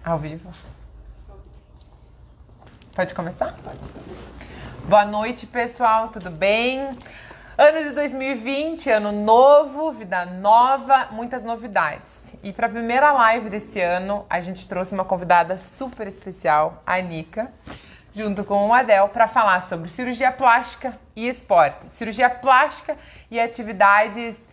Ao vivo. Pode começar? Boa noite, pessoal, tudo bem? Ano de 2020, ano novo, vida nova, muitas novidades. E para a primeira live desse ano, a gente trouxe uma convidada super especial, a Nica, junto com o Adel, para falar sobre cirurgia plástica e esporte. Cirurgia plástica e atividades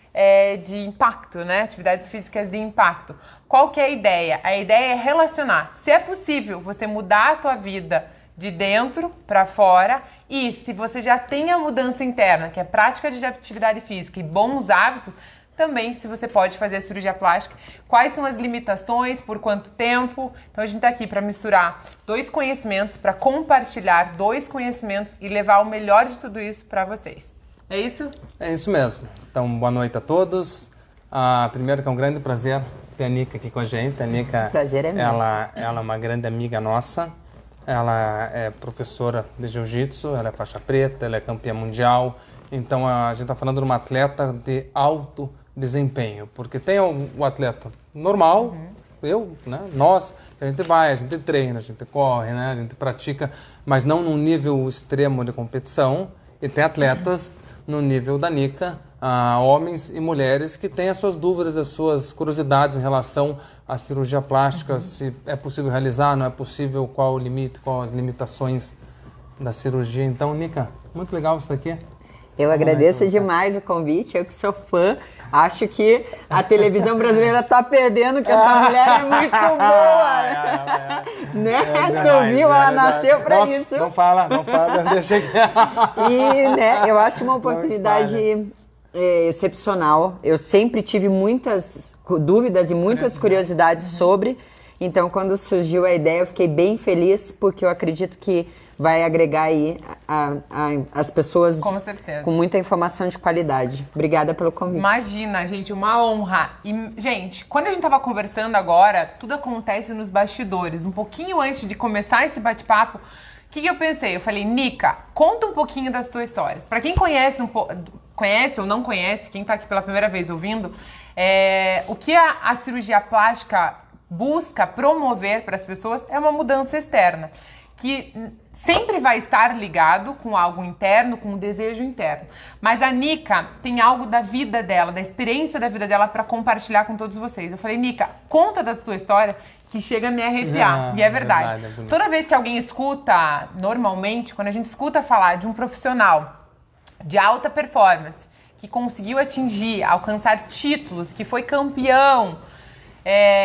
de impacto, né? Atividades físicas de impacto. Qual que é a ideia? A ideia é relacionar. Se é possível você mudar a tua vida de dentro para fora e se você já tem a mudança interna, que é prática de atividade física e bons hábitos, também se você pode fazer a cirurgia plástica. Quais são as limitações, por quanto tempo? Então a gente está aqui para misturar dois conhecimentos, para compartilhar dois conhecimentos e levar o melhor de tudo isso para vocês. É isso? É isso mesmo. Então, boa noite a todos. Primeiro que é um grande prazer ter a Nica aqui com a gente. A Nica, prazer é meu. Ela é uma grande amiga nossa. Ela é professora de jiu-jitsu, ela é faixa preta, ela é campeã mundial. Então, a gente está falando de uma atleta de alto desempenho. Porque tem o atleta normal, nós, a gente vai, a gente treina, a gente corre, né? A gente pratica, mas não num nível extremo de competição. E tem atletas no nível da Nica, homens e mulheres que têm as suas dúvidas, as suas curiosidades em relação à cirurgia plástica, se é possível realizar, não é possível, qual o limite, quais as limitações da cirurgia. Então, Nica, muito legal você estar aqui. Eu agradeço demais o convite, eu que sou fã. Acho que a televisão brasileira está perdendo, que essa mulher é muito boa. Tu viu? Ela nasceu para isso. Não fala, deixa aqui. E eu acho uma oportunidade excepcional. Eu sempre tive muitas dúvidas e muitas curiosidades sobre. Então, quando surgiu a ideia, eu fiquei bem feliz, porque eu acredito que vai agregar aí as pessoas com certeza, com muita informação de qualidade. Obrigada pelo convite. Imagina, gente, uma honra. E, gente, quando a gente tava conversando agora, tudo acontece nos bastidores. Um pouquinho antes de começar esse bate-papo, o que eu pensei? Eu falei, Nica, conta um pouquinho das tuas histórias. Para quem conhece ou não conhece, quem tá aqui pela primeira vez ouvindo, o que a cirurgia plástica busca promover para as pessoas é uma mudança externa, que sempre vai estar ligado com algo interno, com um desejo interno. Mas a Nica tem algo da vida dela, da experiência da vida dela para compartilhar com todos vocês. Eu falei, Nica, conta da tua história que chega a me arrepiar. E é verdade. Toda vez que alguém escuta, normalmente, quando a gente escuta falar de um profissional de alta performance, que conseguiu atingir, alcançar títulos, que foi campeão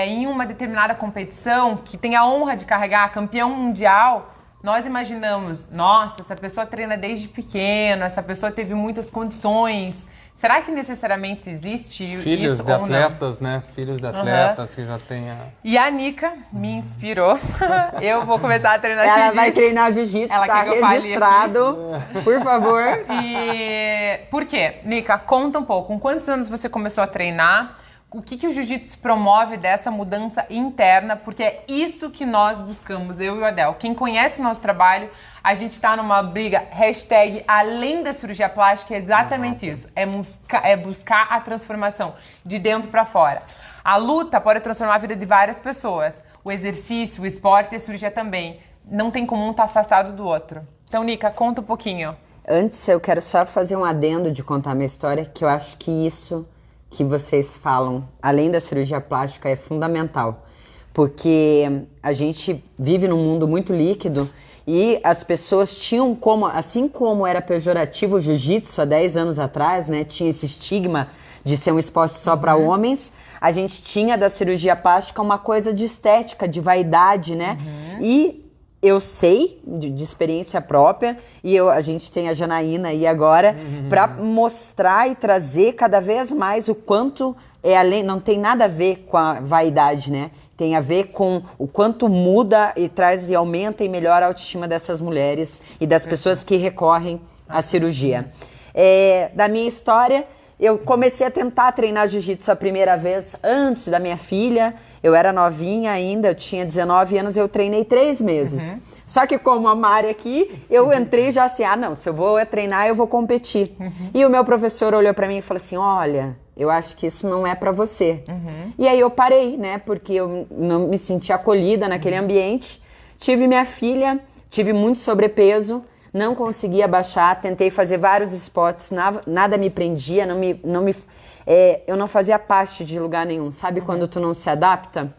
em uma determinada competição, que tem a honra de carregar campeão mundial, nós imaginamos, nossa, essa pessoa treina desde pequeno, essa pessoa teve muitas condições. Será que necessariamente existe filhos isso de atletas, né? Filhos de atletas que já têm E a Nica me inspirou. Eu vou começar a treinar jiu-jitsu. Ela vai treinar jiu-jitsu, está registrado. Por favor. E por quê? Nica, conta um pouco. Com quantos anos você começou a treinar? O que o jiu-jitsu promove dessa mudança interna? Porque é isso que nós buscamos, eu e o Adel. Quem conhece nosso trabalho, a gente está numa briga, #além da cirurgia plástica, é exatamente isso. É buscar a transformação de dentro para fora. A luta pode transformar a vida de várias pessoas. O exercício, o esporte e a cirurgia também. Não tem como um estar afastado do outro. Então, Nica, conta um pouquinho. Antes, eu quero só fazer um adendo de contar a minha história, que eu acho que isso que vocês falam, além da cirurgia plástica, é fundamental. Porque a gente vive num mundo muito líquido e as pessoas tinham como, assim como era pejorativo o jiu-jitsu há 10 anos atrás, né? Tinha esse estigma de ser um esporte só para homens, a gente tinha da cirurgia plástica uma coisa de estética, de vaidade, né? E eu sei, de experiência própria, e a gente tem a Janaína aí agora, para mostrar e trazer cada vez mais o quanto além, não tem nada a ver com a vaidade, né? Tem a ver com o quanto muda e traz e aumenta e melhora a autoestima dessas mulheres e das pessoas que recorrem à cirurgia. Da minha história, eu comecei a tentar treinar jiu-jitsu a primeira vez antes da minha filha. Eu era novinha ainda, eu tinha 19 anos, eu treinei 3 meses. Só que como a Mari aqui, eu entrei já assim, não, se eu vou treinar, eu vou competir. E o meu professor olhou pra mim e falou assim, olha, eu acho que isso não é pra você. E aí eu parei, né, porque eu não me senti acolhida naquele ambiente. Tive minha filha, tive muito sobrepeso, não conseguia baixar, tentei fazer vários esportes, nada me prendia, eu não fazia parte de lugar nenhum. Sabe quando tu não se adapta?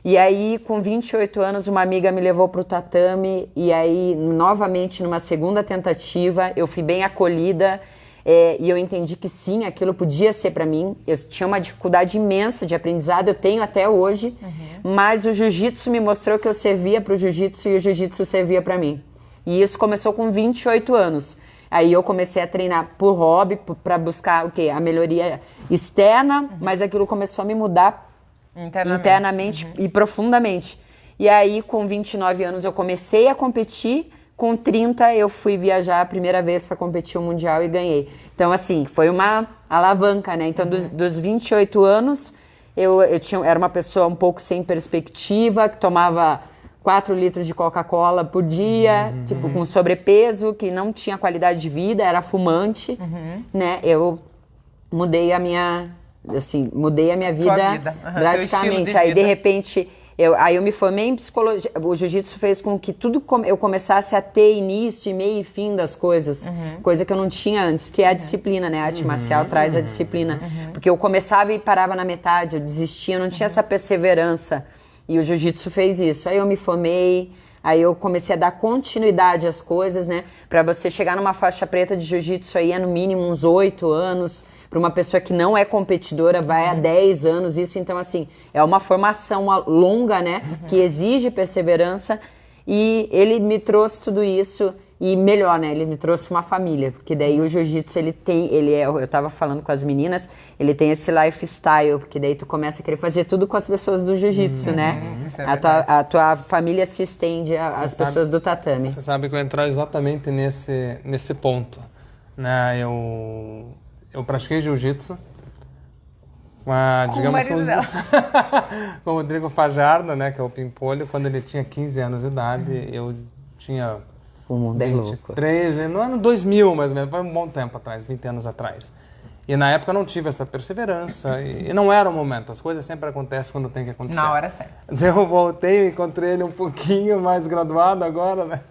E aí, com 28 anos, uma amiga me levou pro tatame e aí, novamente, numa segunda tentativa, eu fui bem acolhida e eu entendi que sim, aquilo podia ser pra mim. Eu tinha uma dificuldade imensa de aprendizado, eu tenho até hoje, mas o jiu-jitsu me mostrou que eu servia pro jiu-jitsu e o jiu-jitsu servia pra mim. E isso começou com 28 anos. Aí eu comecei a treinar por hobby, pra buscar o quê? A melhoria externa, mas aquilo começou a me mudar internamente e profundamente. E aí, com 29 anos, eu comecei a competir. Com 30, eu fui viajar a primeira vez para competir o Mundial e ganhei. Então, assim, foi uma alavanca, né? Então, dos 28 anos, eu era uma pessoa um pouco sem perspectiva, que tomava 4 litros de Coca-Cola por dia, tipo, com sobrepeso, que não tinha qualidade de vida, era fumante, né? Eu mudei a minha vida drasticamente. Aí, de repente, eu me formei em psicologia. O jiu-jitsu fez com que eu começasse a ter início, meio e fim das coisas. Coisa que eu não tinha antes, que é a disciplina, né? A arte marcial traz a disciplina. Porque eu começava e parava na metade, eu desistia, eu não tinha essa perseverança. E o jiu-jitsu fez isso. Aí eu me formei, aí eu comecei a dar continuidade às coisas, né? Pra você chegar numa faixa preta de jiu-jitsu aí é no mínimo uns 8 anos. Para uma pessoa que não é competidora, vai há 10 anos, isso, então, assim, é uma formação longa, né, que exige perseverança, e ele me trouxe tudo isso, e melhor, né, ele me trouxe uma família, porque daí o jiu-jitsu, eu tava falando com as meninas, ele tem esse lifestyle, porque daí tu começa a querer fazer tudo com as pessoas do jiu-jitsu, né, a tua família se estende às pessoas do tatame. Você sabe que eu ia entrar exatamente nesse ponto, né, eu pratiquei jiu-jitsu digamos com o Rodrigo Fajardo, né, que é o Pimpolho, quando ele tinha 15 anos de idade. Eu tinha o mundo 23, no ano 2000 mais ou menos, foi um bom tempo atrás, 20 anos atrás. E na época eu não tive essa perseverança e não era o momento, as coisas sempre acontecem quando tem que acontecer. Na hora certa. Eu voltei, encontrei ele um pouquinho mais graduado agora, né?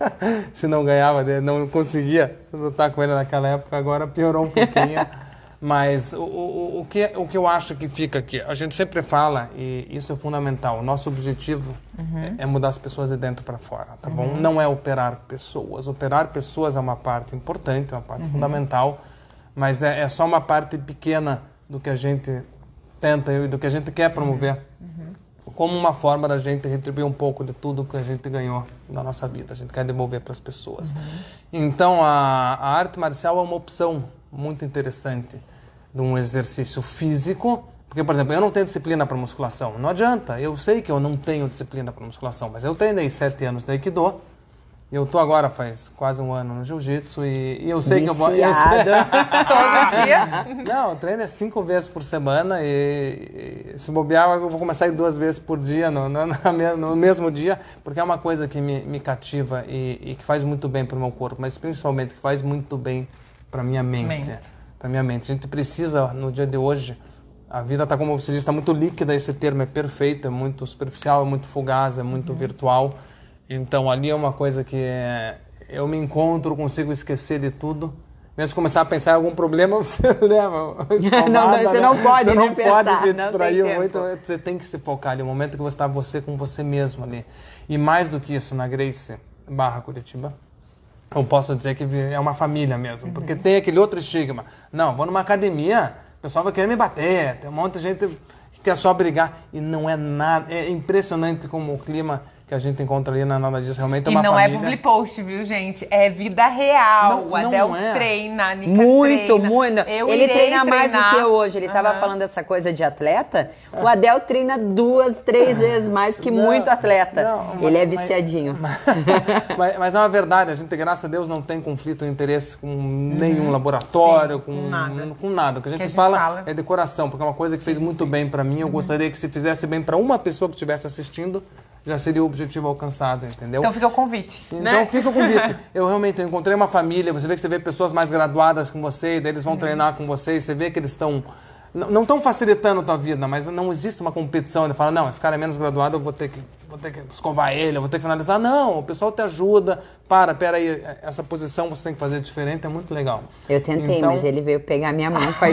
Se não ganhava dele, não conseguia lutar com ele naquela época, agora piorou um pouquinho. Mas o que eu acho que fica aqui, a gente sempre fala, e isso é fundamental, o nosso objetivo é mudar as pessoas de dentro para fora, tá bom? Não é operar pessoas. Operar pessoas é uma parte importante, é uma parte fundamental, mas é só uma parte pequena do que a gente tenta e do que a gente quer promover, como uma forma da gente retribuir um pouco de tudo que a gente ganhou na nossa vida. A gente quer devolver para as pessoas. Então, a arte marcial é uma opção muito interessante de um exercício físico, porque, por exemplo, eu não tenho disciplina para musculação. Não adianta, eu sei que eu não tenho disciplina para musculação, mas eu treinei 7 anos de Aikido, eu tô agora faz quase um ano no jiu-jitsu e eu sei que eu vou... Todo dia? Não, eu treino 5 vezes por semana e se bobear eu vou começar a ir 2 vezes por dia no mesmo dia, porque é uma coisa que me cativa e que faz muito bem para o meu corpo, mas principalmente que faz muito bem para minha mente. Para minha mente. A gente precisa, no dia de hoje, a vida está, como você diz, está muito líquida, esse termo é perfeito, é muito superficial, é muito fugaz, é muito virtual. Então, ali é uma coisa que eu me encontro, consigo esquecer de tudo. Mesmo se começar a pensar em algum problema, você leva você não pode, você não pensar, pode se distrair muito, você tem que se focar ali, o momento que você está com você mesmo ali. E mais do que isso, na Gracie /Curitiba, eu posso dizer que é uma família mesmo, porque tem aquele outro estigma. Não, vou numa academia, o pessoal vai querer me bater, tem um monte de gente que quer só brigar, e não é nada, é impressionante como o clima que a gente encontra ali, não é nada disso, realmente é uma família. E não é public post, viu, gente? É vida real. O Adel treina, a Nica muito, treina. muito. Ele treina mais do que eu hoje. Ele estava falando dessa coisa de atleta. O Adel treina 2, 3 vezes mais que muito atleta. Ele é viciadinho. Mas é uma verdade, a gente, graças a Deus, não tem conflito de interesse com nenhum laboratório, com nada. O que a gente fala é de coração, porque é uma coisa que fez muito bem para mim. Eu gostaria que se fizesse bem para uma pessoa que estivesse assistindo, já seria o objetivo alcançado, entendeu? Então fica o convite, Então né? fica o convite. Eu realmente encontrei uma família, você vê que você vê pessoas mais graduadas com você, daí eles vão treinar com você, você vê que eles estão... Não estão facilitando a tua vida, mas não existe uma competição. Ele fala, não, esse cara é menos graduado, eu vou ter que escovar ele, eu vou ter que finalizar. Não, o pessoal te ajuda. Pera aí, essa posição você tem que fazer diferente, é muito legal. Eu tentei, Então... mas ele veio pegar minha mão para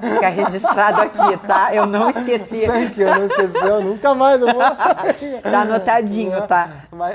ficar registrado aqui, tá? Eu não esqueci. Sei que eu não esqueceu, nunca mais eu vou... Tá anotadinho, tá?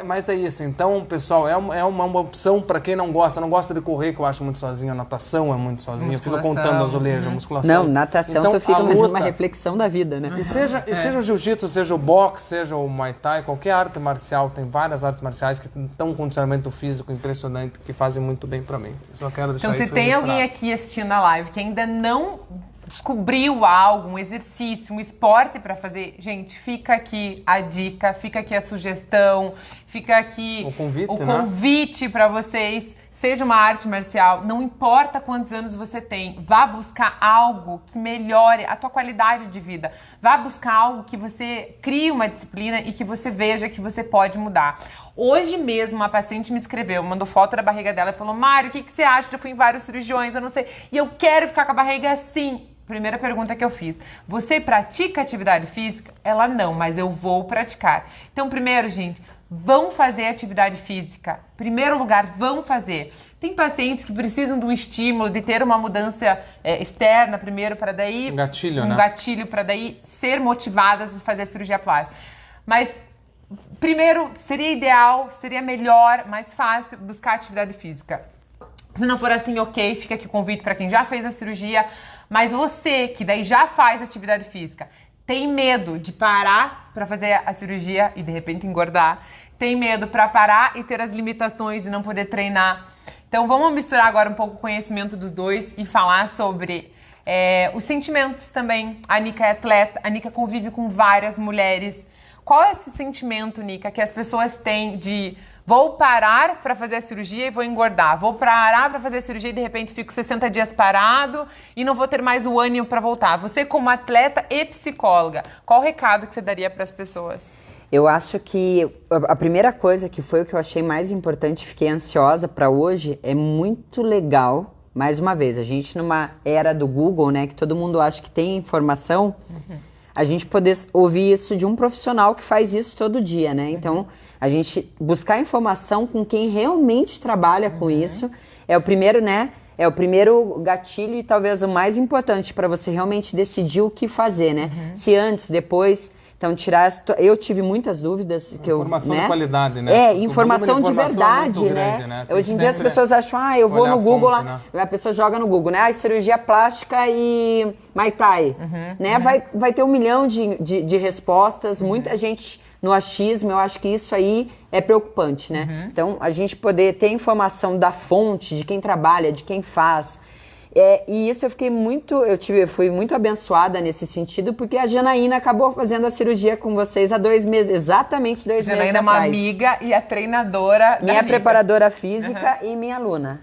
Mas é isso. Então, pessoal, é uma opção para quem não gosta de correr, que eu acho muito sozinho. A natação é muito sozinho. Eu fico contando azulejo, musculação. Não, natação então, tu fica mais luta, uma reflexão da vida, né? E seja o jiu-jitsu, seja o boxe, seja o muay thai, qualquer arte marcial, tem várias artes marciais que estão um condicionamento físico impressionante, que fazem muito bem pra mim. Só quero deixar Então, isso se tem registrado. alguém aqui assistindo a live que ainda não descobriu algo, um exercício, um esporte pra fazer, gente, fica aqui a dica, fica aqui a sugestão, fica aqui o convite, o convite para vocês. Seja uma arte marcial, não importa quantos anos você tem, vá buscar algo que melhore a tua qualidade de vida. Vá buscar algo que você crie uma disciplina e que você veja que você pode mudar. Hoje mesmo, uma paciente me escreveu, mandou foto da barriga dela e falou, Mário, o que você acha? Já fui em vários cirurgiões, eu não sei. E eu quero ficar com a barriga assim. Primeira pergunta que eu fiz. Você pratica atividade física? Ela não, mas eu vou praticar. Então, primeiro, gente... Vão fazer atividade física. Primeiro lugar, vão fazer. Tem pacientes que precisam de um estímulo, de ter uma mudança externa primeiro, para daí... Um gatilho, né? Um gatilho para daí ser motivadas a fazer a cirurgia plástica. Mas, primeiro, seria ideal, seria melhor, mais fácil buscar atividade física. Se não for assim, ok, fica aqui o convite para quem já fez a cirurgia. Mas você, que daí já faz atividade física, tem medo de parar para fazer a cirurgia e de repente engordar, tem medo para parar e ter as limitações de não poder treinar. Então vamos misturar agora um pouco o conhecimento dos dois e falar sobre os sentimentos também. A Nica é atleta, a Nica convive com várias mulheres. Qual é esse sentimento, Nica, que as pessoas têm de vou parar para fazer a cirurgia e vou engordar, vou parar para fazer a cirurgia e de repente fico 60 dias parado e não vou ter mais o ânimo para voltar? Você como atleta e psicóloga, qual o recado que você daria para as pessoas? Eu acho que a primeira coisa que foi o que eu achei mais importante, fiquei ansiosa para hoje, é muito legal, mais uma vez, a gente numa era do Google, né, que todo mundo acha que tem informação, a gente poder ouvir isso de um profissional que faz isso todo dia, né? Então, a gente buscar informação com quem realmente trabalha com isso é o primeiro, né? É o primeiro gatilho e talvez o mais importante para você realmente decidir o que fazer, né? Se antes, depois, então tirar... Eu tive muitas dúvidas que informação né? de qualidade, né? Informação de verdade, grande, né? Tem Hoje em dia as pessoas acham, eu vou no Google fonte, lá, né? A pessoa joga no Google, né? Cirurgia plástica e Muay Thai, né? Vai ter 1 milhão de respostas, muita gente no achismo, eu acho que isso aí é preocupante, né? Então, a gente poder ter informação da fonte, de quem trabalha, de quem faz. E isso eu fui muito abençoada nesse sentido, porque a Janaína acabou fazendo a cirurgia com vocês há 2 meses, exatamente 2 meses atrás. Janaína é uma amiga e a treinadora minha preparadora física e minha aluna.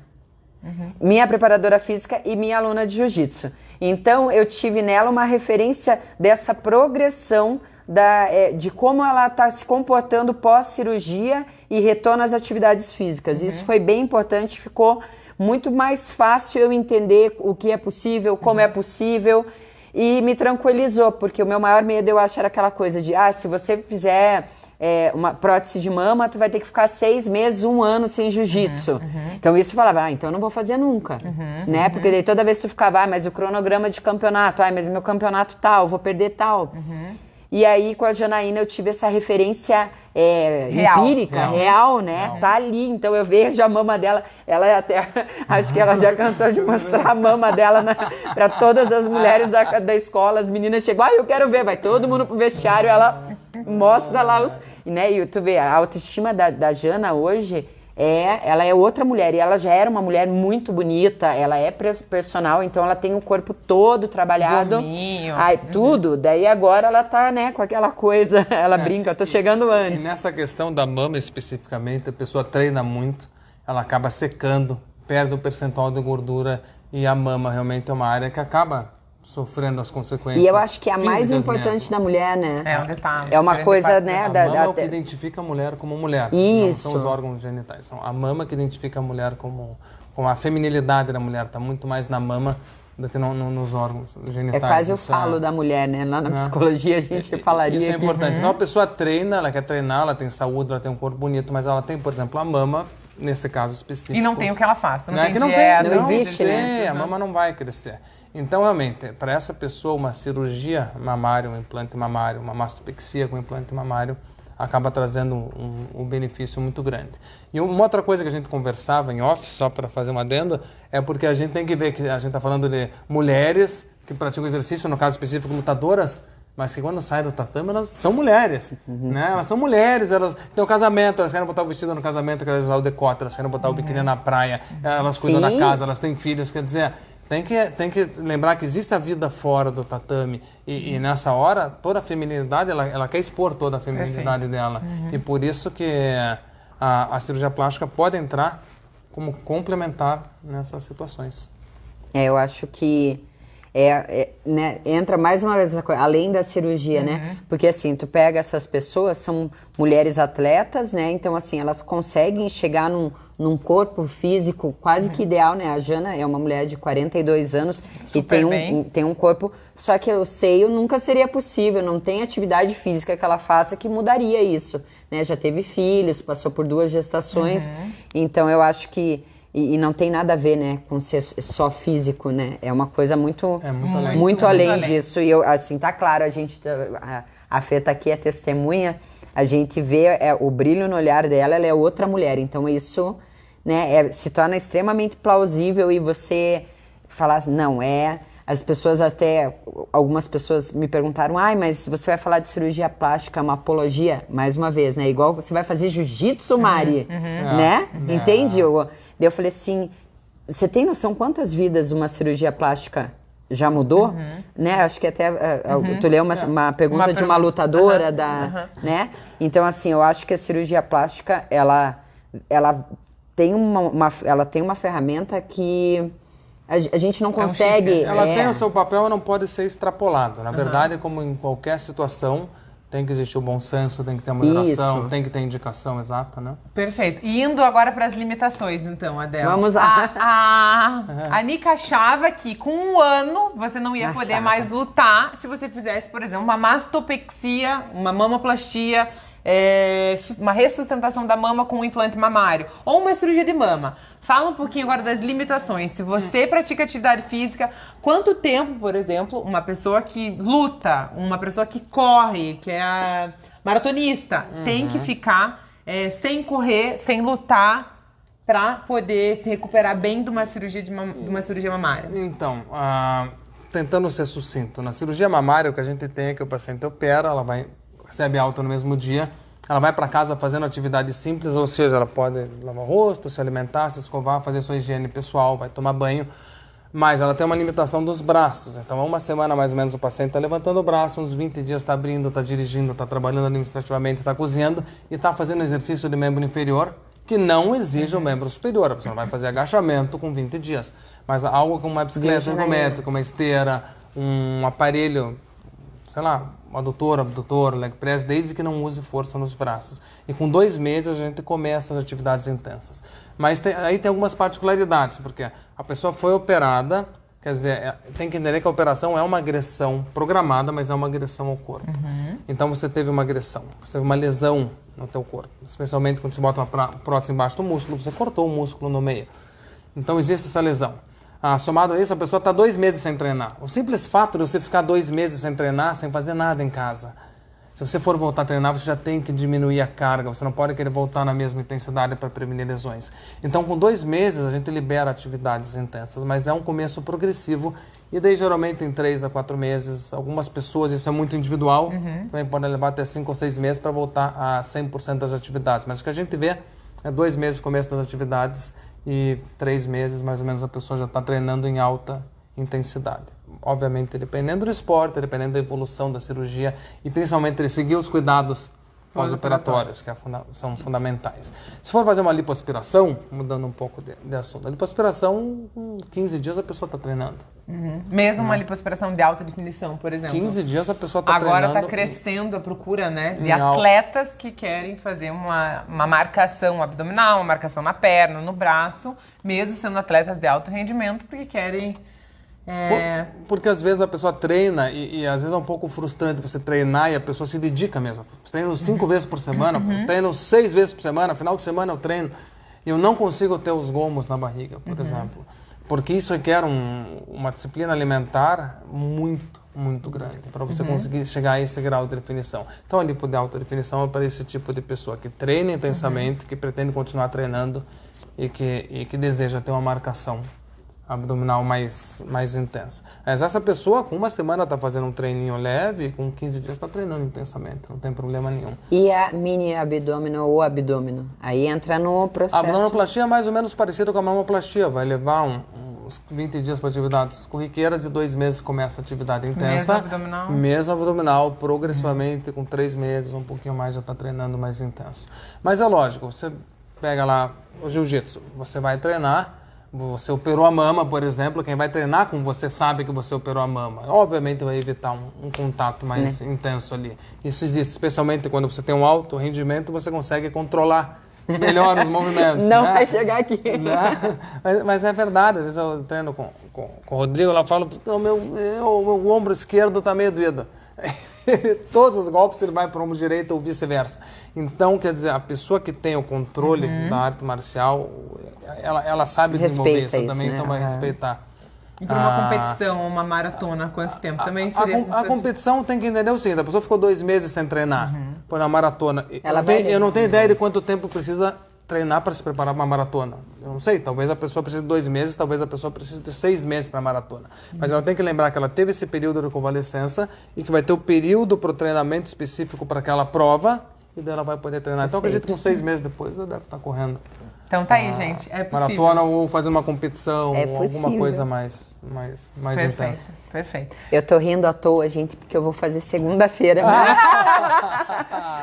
Minha preparadora física e minha aluna de jiu-jitsu. Então, eu tive nela uma referência dessa progressão de como ela está se comportando pós-cirurgia e retorno às atividades físicas. Isso foi bem importante, ficou muito mais fácil eu entender o que é possível, como é possível, e me tranquilizou, porque o meu maior medo, eu acho, era aquela coisa de, se você fizer uma prótese de mama, tu vai ter que ficar 6 meses, 1 ano sem jiu-jitsu. Então isso eu falava, então eu não vou fazer nunca, né? Porque daí toda vez tu ficava, mas o cronograma de campeonato, mas o meu campeonato tal, vou perder tal. E aí, com a Janaína, eu tive essa referência empírica, real, né? Real. Tá ali, então eu vejo a mama dela, ela até, acho que ela já cansou de mostrar a mama dela para todas as mulheres da escola, as meninas chegam, eu quero ver, vai todo mundo pro vestiário, ela mostra lá né? E tu vê, a autoestima da Jana hoje, ela é outra mulher, e ela já era uma mulher muito bonita, ela é personal, então ela tem o corpo todo trabalhado. Gominho. Tudo, daí agora ela tá, né, com aquela coisa, ela brinca, eu tô chegando antes. E nessa questão da mama especificamente, a pessoa treina muito, ela acaba secando, perde o percentual de gordura, e a mama realmente é uma área que acaba sofrendo as consequências. E eu acho que é a mais físicas importante mesmo. da mulher, né? É um detalhe. É uma coisa, né? A mama é o que identifica a mulher como mulher. Não Isso. são os órgãos genitais. São a mama que identifica a mulher como a feminilidade da mulher. Está muito mais na mama do que nos órgãos genitais. É quase o Isso falo da mulher, né? Lá na psicologia a gente falaria. Isso é importante. Então a pessoa treina, ela quer treinar, ela tem saúde, ela tem um corpo bonito, mas ela tem, por exemplo, a mama, nesse caso específico. E não tem o que ela faça. Não Não é tem que não dieta, tem, não existe, né? A mama não vai crescer. Então, realmente, para essa pessoa, uma cirurgia mamária, um implante mamário, uma mastopexia com implante mamário, acaba trazendo um benefício muito grande. E uma outra coisa que a gente conversava em off, só para fazer uma adenda, é porque a gente tem que ver que a gente está falando de mulheres que praticam exercício, no caso específico, lutadoras, mas que quando saem do tatame, elas são mulheres, né? Elas são mulheres, elas têm o casamento, elas querem botar o vestido no casamento, querem usar o decote, elas querem botar o biquíni na praia, elas cuidam da casa, elas têm filhos, quer dizer... Tem que lembrar que existe a vida fora do tatame e nessa hora, toda a feminilidade, ela quer expor toda a feminilidade dela. E por isso que a cirurgia plástica pode entrar como complementar nessas situações. Eu acho que né, entra mais uma vez essa coisa, além da cirurgia, né? Porque assim, tu pega essas pessoas, são mulheres atletas, né? Então assim, elas conseguem chegar num corpo físico quase que ideal, né? A Jana é uma mulher de 42 anos e tem um corpo, só que o seio nunca seria possível, não tem atividade física que ela faça que mudaria isso, né? Já teve filhos, passou por 2 gestações, então eu acho que e não tem nada a ver, né, com ser só físico, né? É uma coisa muito além disso. E eu, assim, tá claro, a Fê tá aqui, é testemunha, a gente vê o brilho no olhar dela, ela é outra mulher. Então isso, né, se torna extremamente plausível e você falar, não, as pessoas algumas pessoas me perguntaram, mas você vai falar de cirurgia plástica, uma apologia, mais uma vez, né? Igual você vai fazer jiu-jitsu, Mari, né? Entende? Daí eu falei assim, você tem noção quantas vidas uma cirurgia plástica já mudou? Né? Acho que até tu leu uma pergunta de uma lutadora, né? Então, assim, eu acho que a cirurgia plástica, ela tem uma ferramenta que a gente não consegue... Ela tem o seu papel e não pode ser extrapolado. Na verdade, como em qualquer situação... Tem que existir o bom senso, tem que ter a moderação, tem que ter indicação exata, né? Perfeito. E indo agora para as limitações, então, Adel. Vamos lá. A Nika achava que com 1 ano você não ia poder mais lutar se você fizesse, por exemplo, uma mastopexia, uma mamoplastia, uma ressustentação da mama com um implante mamário ou uma cirurgia de mama. Fala um pouquinho agora das limitações. Se você pratica atividade física, quanto tempo, por exemplo, uma pessoa que luta, uma pessoa que corre, que é a maratonista, tem que ficar sem correr, sem lutar, para poder se recuperar bem de uma cirurgia mamária? Então, tentando ser sucinto, na cirurgia mamária o que a gente tem é que o paciente opera, ela recebe alta no mesmo dia, ela vai para casa fazendo atividades simples, ou seja, ela pode lavar o rosto, se alimentar, se escovar, fazer sua higiene pessoal, vai tomar banho, mas ela tem uma limitação dos braços. Então, 1 semana mais ou menos o paciente está levantando o braço, uns 20 dias está abrindo, está dirigindo, está trabalhando administrativamente, está cozinhando e está fazendo exercício de membro inferior que não exige o membro superior. A pessoa não vai fazer agachamento com 20 dias, mas algo como uma bicicleta ergométrica, uma esteira, um aparelho, sei lá, adutor, abdutor, leg press, desde que não use força nos braços. E com 2 meses a gente começa as atividades intensas. Mas aí tem algumas particularidades, porque a pessoa foi operada, quer dizer, tem que entender que a operação é uma agressão programada, mas é uma agressão ao corpo. Então você teve uma agressão, você teve uma lesão no teu corpo, especialmente quando você bota uma prótese embaixo do músculo, você cortou o músculo no meio. Então existe essa lesão. Somado a isso, a pessoa está 2 meses sem treinar. O simples fato de você ficar 2 meses sem treinar, sem fazer nada em casa. Se você for voltar a treinar, você já tem que diminuir a carga. Você não pode querer voltar na mesma intensidade para prevenir lesões. Então, com 2 meses, a gente libera atividades intensas, mas é um começo progressivo. E daí, geralmente, em 3 a 4 meses, algumas pessoas, isso é muito individual, também podem levar até 5 ou 6 meses para voltar a 100% das atividades. Mas o que a gente vê é 2 meses começo das atividades, e 3 meses, mais ou menos, a pessoa já está treinando em alta intensidade. Obviamente, dependendo do esporte, dependendo da evolução da cirurgia e principalmente ele seguir os cuidados pós-operatórios, que são fundamentais. Se for fazer uma lipoaspiração, mudando um pouco de assunto, a lipoaspiração, com 15 dias a pessoa está treinando. Mesmo uma lipoaspiração de alta definição, por exemplo. 15 dias a pessoa tá Agora treinando. está crescendo a procura, né? De Em al- atletas que querem fazer uma marcação abdominal, uma marcação na perna, no braço, mesmo sendo atletas de alto rendimento, porque querem... Porque às vezes a pessoa treina e às vezes é um pouco frustrante você treinar e a pessoa se dedica mesmo. Eu treino 5 vezes por semana, treino 6 vezes por semana, final de semana eu treino. E eu não consigo ter os gomos na barriga, por exemplo. Porque isso requer uma disciplina alimentar muito grande para você conseguir chegar a esse grau de definição. Então, a lipo de alta definição é para esse tipo de pessoa que treina intensamente, que pretende continuar treinando e que deseja ter uma marcação abdominal mais intensa. Mas essa pessoa, com uma semana, está fazendo um treininho leve, com 15 dias está treinando intensamente, não tem problema nenhum. E a mini abdômino ou abdômino? Aí entra no processo. A abdominoplastia é mais ou menos parecida com a mamoplastia, vai levar uns 20 dias para atividades corriqueiras e 2 meses começa a atividade intensa. Mesmo abdominal, progressivamente, com 3 meses, um pouquinho mais, já está treinando mais intenso. Mas é lógico, você pega lá o jiu-jitsu, você vai treinar, você operou a mama, por exemplo, quem vai treinar com você sabe que você operou a mama. Obviamente vai evitar um contato mais intenso ali. Isso existe, especialmente quando você tem um alto rendimento, você consegue controlar melhor os movimentos. Não né? vai chegar aqui. Mas é verdade, às vezes eu treino com o Rodrigo, ela fala, o meu ombro esquerdo está meio doído. Todos os golpes ele vai para o ombro direito ou vice-versa. Então, quer dizer, a pessoa que tem o controle da arte marcial, ela sabe desenvolver isso também, então vai respeitar. E para uma competição, uma maratona, quanto tempo? Também seria a competição tem que entender o seguinte, a pessoa ficou 2 meses sem treinar, por na maratona. Eu não tenho ideia de quanto tempo precisa treinar para se preparar para uma maratona. Eu não sei, talvez a pessoa precise de 2 meses, talvez a pessoa precise de 6 meses para a maratona. Mas ela tem que lembrar que ela teve esse período de convalescença e que vai ter o período para o treinamento específico para aquela prova e daí ela vai poder treinar. Então, acredito que com 6 meses depois ela deve estar correndo. Então tá aí, gente. É possível. Maratona ou fazendo uma competição ou alguma coisa mais intensa. Perfeito. Eu tô rindo à toa, gente, porque eu vou fazer segunda-feira.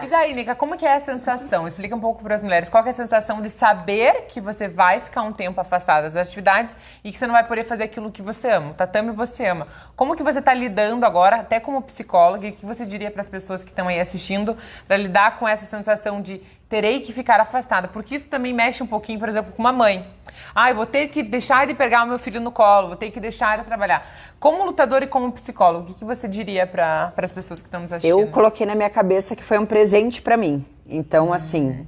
E daí, Nica, como que é a sensação? Explica um pouco para as mulheres. Qual que é a sensação de saber que você vai ficar um tempo afastada das atividades e que você não vai poder fazer aquilo que você ama? O tatame você ama. Como que você está lidando agora, até como psicóloga, e o que você diria para as pessoas que estão aí assistindo para lidar com essa sensação de terei que ficar afastada? Porque isso também mexe um pouquinho, por exemplo, com uma mãe. Eu vou ter que deixar de pegar o meu filho no colo, vou ter que deixar de trabalhar. Como lutador e como psicólogo, o que você diria para as pessoas que estão nos assistindo? Eu coloquei na minha cabeça que foi um presente para mim. Então, assim,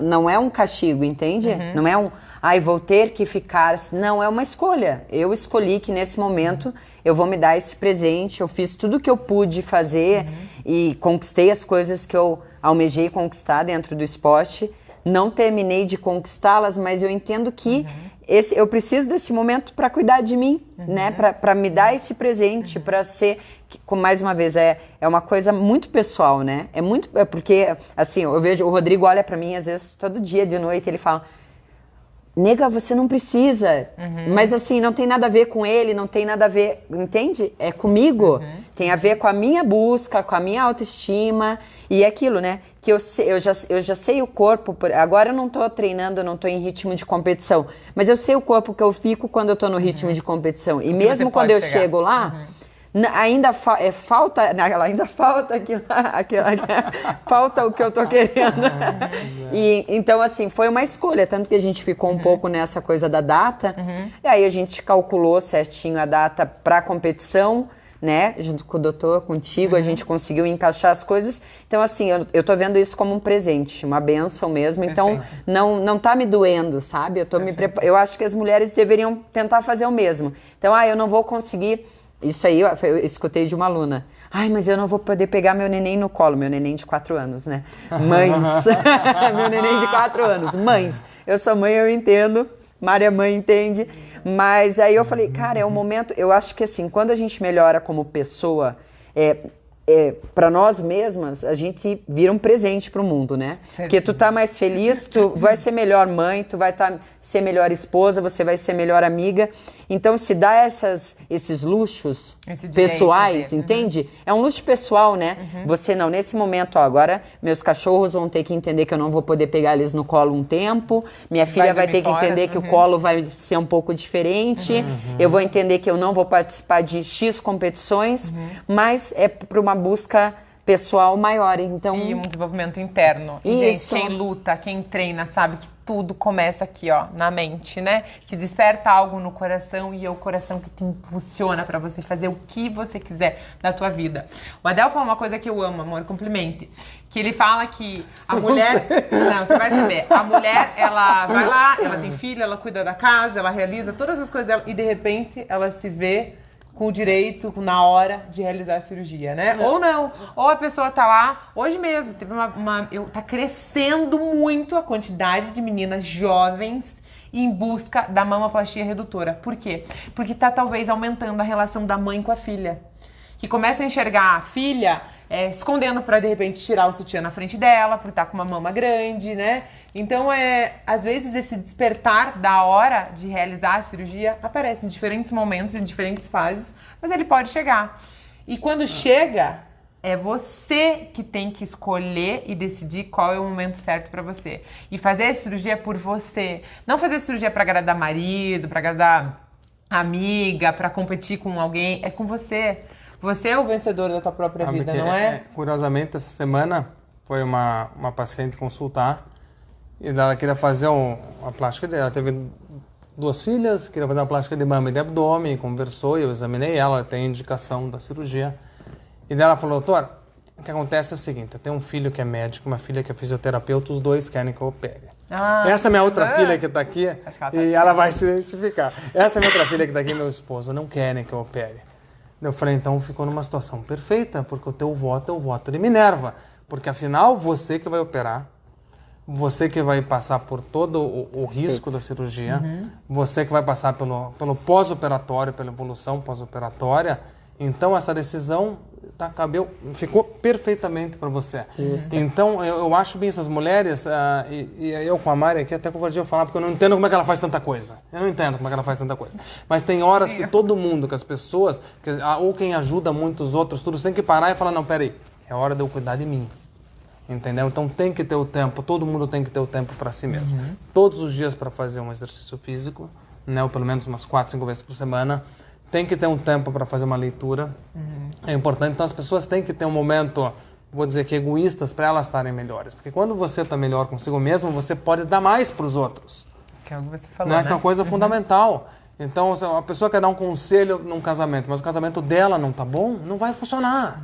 não é um castigo, entende? Não é vou ter que ficar... Não, é uma escolha. Eu escolhi que nesse momento eu vou me dar esse presente, eu fiz tudo o que eu pude fazer e conquistei as coisas que eu almejei conquistar dentro do esporte. Não terminei de conquistá-las, mas eu entendo que eu preciso desse momento para cuidar de mim, né? Para me dar esse presente, para ser, mais uma vez, é uma coisa muito pessoal, né? É porque, assim, eu vejo, o Rodrigo olha para mim, às vezes, todo dia de noite, ele fala, nega, você não precisa, mas assim, não tem nada a ver com ele, não tem nada a ver, entende? É comigo, tem a ver com a minha busca, com a minha autoestima, e é aquilo, né? Que eu já sei o corpo, agora eu não tô treinando, eu não tô em ritmo de competição, mas eu sei o corpo que eu fico quando eu tô no ritmo de competição, e mesmo quando eu chego lá, ainda falta aquilo, falta o que eu tô querendo. E então, assim, foi uma escolha, tanto que a gente ficou um pouco nessa coisa da data, e aí a gente calculou certinho a data para competição, né, junto com o doutor, contigo, a gente conseguiu encaixar as coisas. Então, assim, eu tô vendo isso como um presente, uma bênção mesmo. Então, não tá me doendo, sabe? Eu acho que as mulheres deveriam tentar fazer o mesmo. Então, eu não vou conseguir... Isso aí eu escutei de uma aluna. Mas eu não vou poder pegar meu neném no colo. Meu neném de 4 anos, né? Mães. Meu neném de 4 anos. Mães. Eu sou mãe, eu entendo. Mária mãe entende. Mas aí eu falei, cara, é um momento... Eu acho que assim, quando a gente melhora como pessoa, para nós mesmas, a gente vira um presente pro mundo, né? Certo. Porque tu tá mais feliz, tu vai ser melhor mãe, tu vai ser melhor esposa, você vai ser melhor amiga. Então, se dá esses luxos pessoais, entende? É um luxo pessoal, né? Você não, nesse momento, ó, agora meus cachorros vão ter que entender que eu não vou poder pegar eles no colo um tempo, minha filha vai ter que entender que o colo vai ser um pouco diferente, eu vou entender que eu não vou participar de X competições, mas é para uma busca pessoal maior, então... E um desenvolvimento interno. E, gente, quem luta, quem treina, sabe que tudo começa aqui, ó, na mente, né? Que desperta algo no coração e é o coração que te impulsiona pra você fazer o que você quiser da tua vida. O Adel fala uma coisa que eu amo, amor, complimente. Que ele fala que a mulher... Não, você vai saber. A mulher, ela vai lá, ela tem filho, ela cuida da casa, ela realiza todas as coisas dela e, de repente, ela se vê com o direito, na hora de realizar a cirurgia, né? Ou não. Ou a pessoa tá lá, hoje mesmo, teve tá crescendo muito a quantidade de meninas jovens em busca da mamoplastia redutora. Por quê? Porque tá talvez aumentando a relação da mãe com a filha. Que começa a enxergar a filha escondendo pra, de repente, tirar o sutiã na frente dela, por estar com uma mama grande, né? Então, às vezes, esse despertar da hora de realizar a cirurgia aparece em diferentes momentos, em diferentes fases, mas ele pode chegar. E quando chega, é você que tem que escolher e decidir qual é o momento certo pra você. E fazer a cirurgia por você. Não fazer a cirurgia pra agradar marido, pra agradar amiga, pra competir com alguém. É com você. Você é o vencedor da tua própria vida, não é? Curiosamente, essa semana foi uma paciente consultar e ela queria fazer uma plástica dela. Ela teve 2 filhas, queria fazer uma plástica de mama e de abdômen, conversou e eu examinei ela tem indicação da cirurgia. E daí ela falou, doutora, o que acontece é o seguinte, eu tenho um filho que é médico, uma filha que é fisioterapeuta, os dois querem que eu opere. Essa é minha outra filha que está aqui e ela vai se identificar. Essa é minha outra filha que está aqui, meu esposo, não querem que eu opere. Eu falei, então ficou numa situação perfeita, porque o teu voto é o voto de Minerva. Porque afinal, você que vai operar, você que vai passar por todo o risco da cirurgia, você que vai passar pelo pós-operatório, pela evolução pós-operatória. Então essa decisão ficou perfeitamente para você. Então eu acho bem essas mulheres, e eu com a Mari aqui até covardia eu falar, porque eu não entendo como é que ela faz tanta coisa. Eu não entendo como é que ela faz tanta coisa. Mas tem horas que todo mundo, que as pessoas, ou quem ajuda muito os outros, todos tem que parar e falar, não, peraí, é hora de eu cuidar de mim. Entendeu? Então tem que ter o tempo, todo mundo tem que ter o tempo para si mesmo. Todos os dias para fazer um exercício físico, né, ou pelo menos umas 4, 5 vezes por semana. Tem que ter um tempo para fazer uma leitura. É importante. Então, as pessoas têm que ter um momento, vou dizer que egoístas, para elas estarem melhores. Porque quando você está melhor consigo mesmo, você pode dar mais para os outros. Que é o que você falou, né? né? Que é uma coisa fundamental. Então, se a pessoa quer dar um conselho num casamento, mas o casamento dela não está bom, não vai funcionar.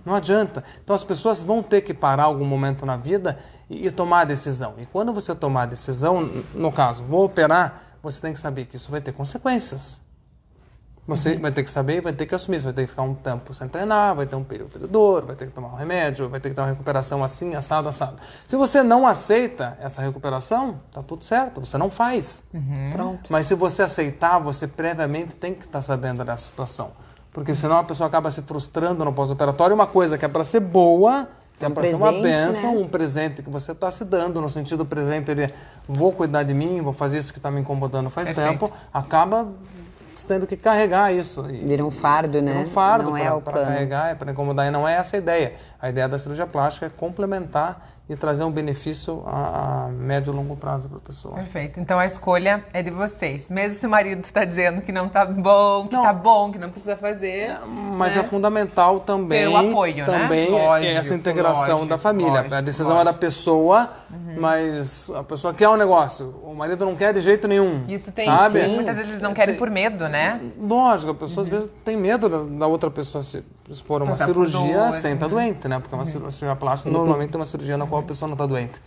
Não adianta. Então, as pessoas vão ter que parar algum momento na vida e tomar a decisão. E quando você tomar a decisão, no caso, vou operar, você tem que saber que isso vai ter consequências. Você vai ter que saber e vai ter que assumir. Você vai ter que ficar um tempo sem treinar, vai ter um período de dor, vai ter que tomar um remédio, vai ter que ter uma recuperação assim, assado, assado. Se você não aceita essa recuperação, tá tudo certo, você não faz. Pronto. Mas se você aceitar, você previamente tem que estar sabendo dessa situação. Porque senão a pessoa acaba se frustrando no pós-operatório. Uma coisa que é para ser boa, que é para ser uma bênção, né? Um presente que você está se dando, no sentido presente de vou cuidar de mim, vou fazer isso que está me incomodando faz tempo, acaba tendo que carregar isso. Vira um fardo, né? Vira um fardo para carregar, para incomodar. E não é essa a ideia. A ideia da cirurgia plástica é complementar e trazer um benefício a médio e longo prazo para a pessoa. Perfeito. Então a escolha é de vocês. Mesmo se o marido está dizendo que não está bom, que está bom, que não precisa fazer. Mas é fundamental também. Ter o apoio, também né? Lógico, essa integração da família. A decisão é da pessoa, mas a pessoa quer um negócio. O marido não quer de jeito nenhum. Isso tem, sabe? Muitas vezes eles não querem por medo, né? Lógico, a pessoa às vezes tem medo da outra pessoa se expor a uma cirurgia sem estar doente, né? Porque uma cirurgia plástica normalmente é uma cirurgia na qual a pessoa não está doente.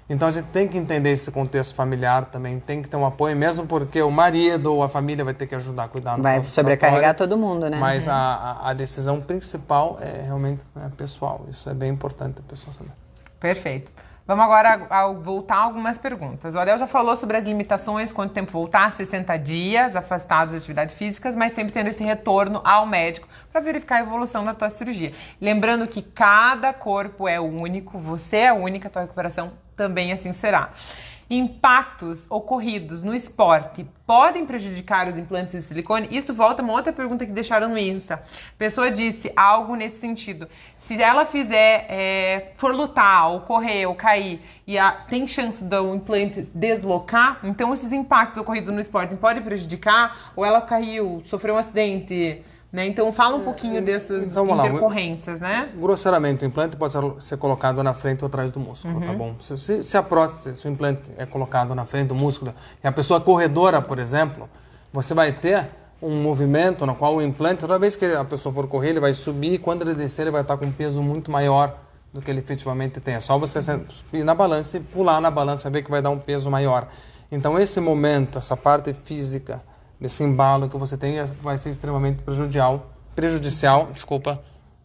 Então a gente tem que entender esse contexto familiar também, tem que ter um apoio, mesmo porque o marido ou a família vai ter que ajudar a cuidar. Vai sobrecarregar todo mundo, né? Mas a decisão principal é realmente pessoal. Isso é bem importante a pessoa saber. Perfeito. Vamos agora voltar a algumas perguntas. O Adel já falou sobre as limitações, quanto tempo voltar, 60 dias, afastados das atividades físicas, mas sempre tendo esse retorno ao médico para verificar a evolução da tua cirurgia. Lembrando que cada corpo é único, você é única, a tua recuperação também assim será. Impactos ocorridos no esporte podem prejudicar os implantes de silicone? Isso volta a uma outra pergunta que deixaram no Insta. A pessoa disse algo nesse sentido. Se ela for lutar, ou correr, ou cair, e tem chance do implante deslocar, então esses impactos ocorridos no esporte podem prejudicar? Ou ela caiu, sofreu um acidente, né? Então fala um pouquinho dessas intercorrências, né? Grosseiramente, o implante pode ser colocado na frente ou atrás do músculo, tá bom? Se a prótese, se o implante é colocado na frente do músculo, e a pessoa corredora, por exemplo, você vai ter um movimento no qual o implante, toda vez que a pessoa for correr, ele vai subir, e quando ele descer, ele vai estar com um peso muito maior do que ele efetivamente tem. É só você subir na balança e pular na balança, vai ver que vai dar um peso maior. Então, esse momento, essa parte física, desse embalo que você tem, vai ser extremamente prejudicial,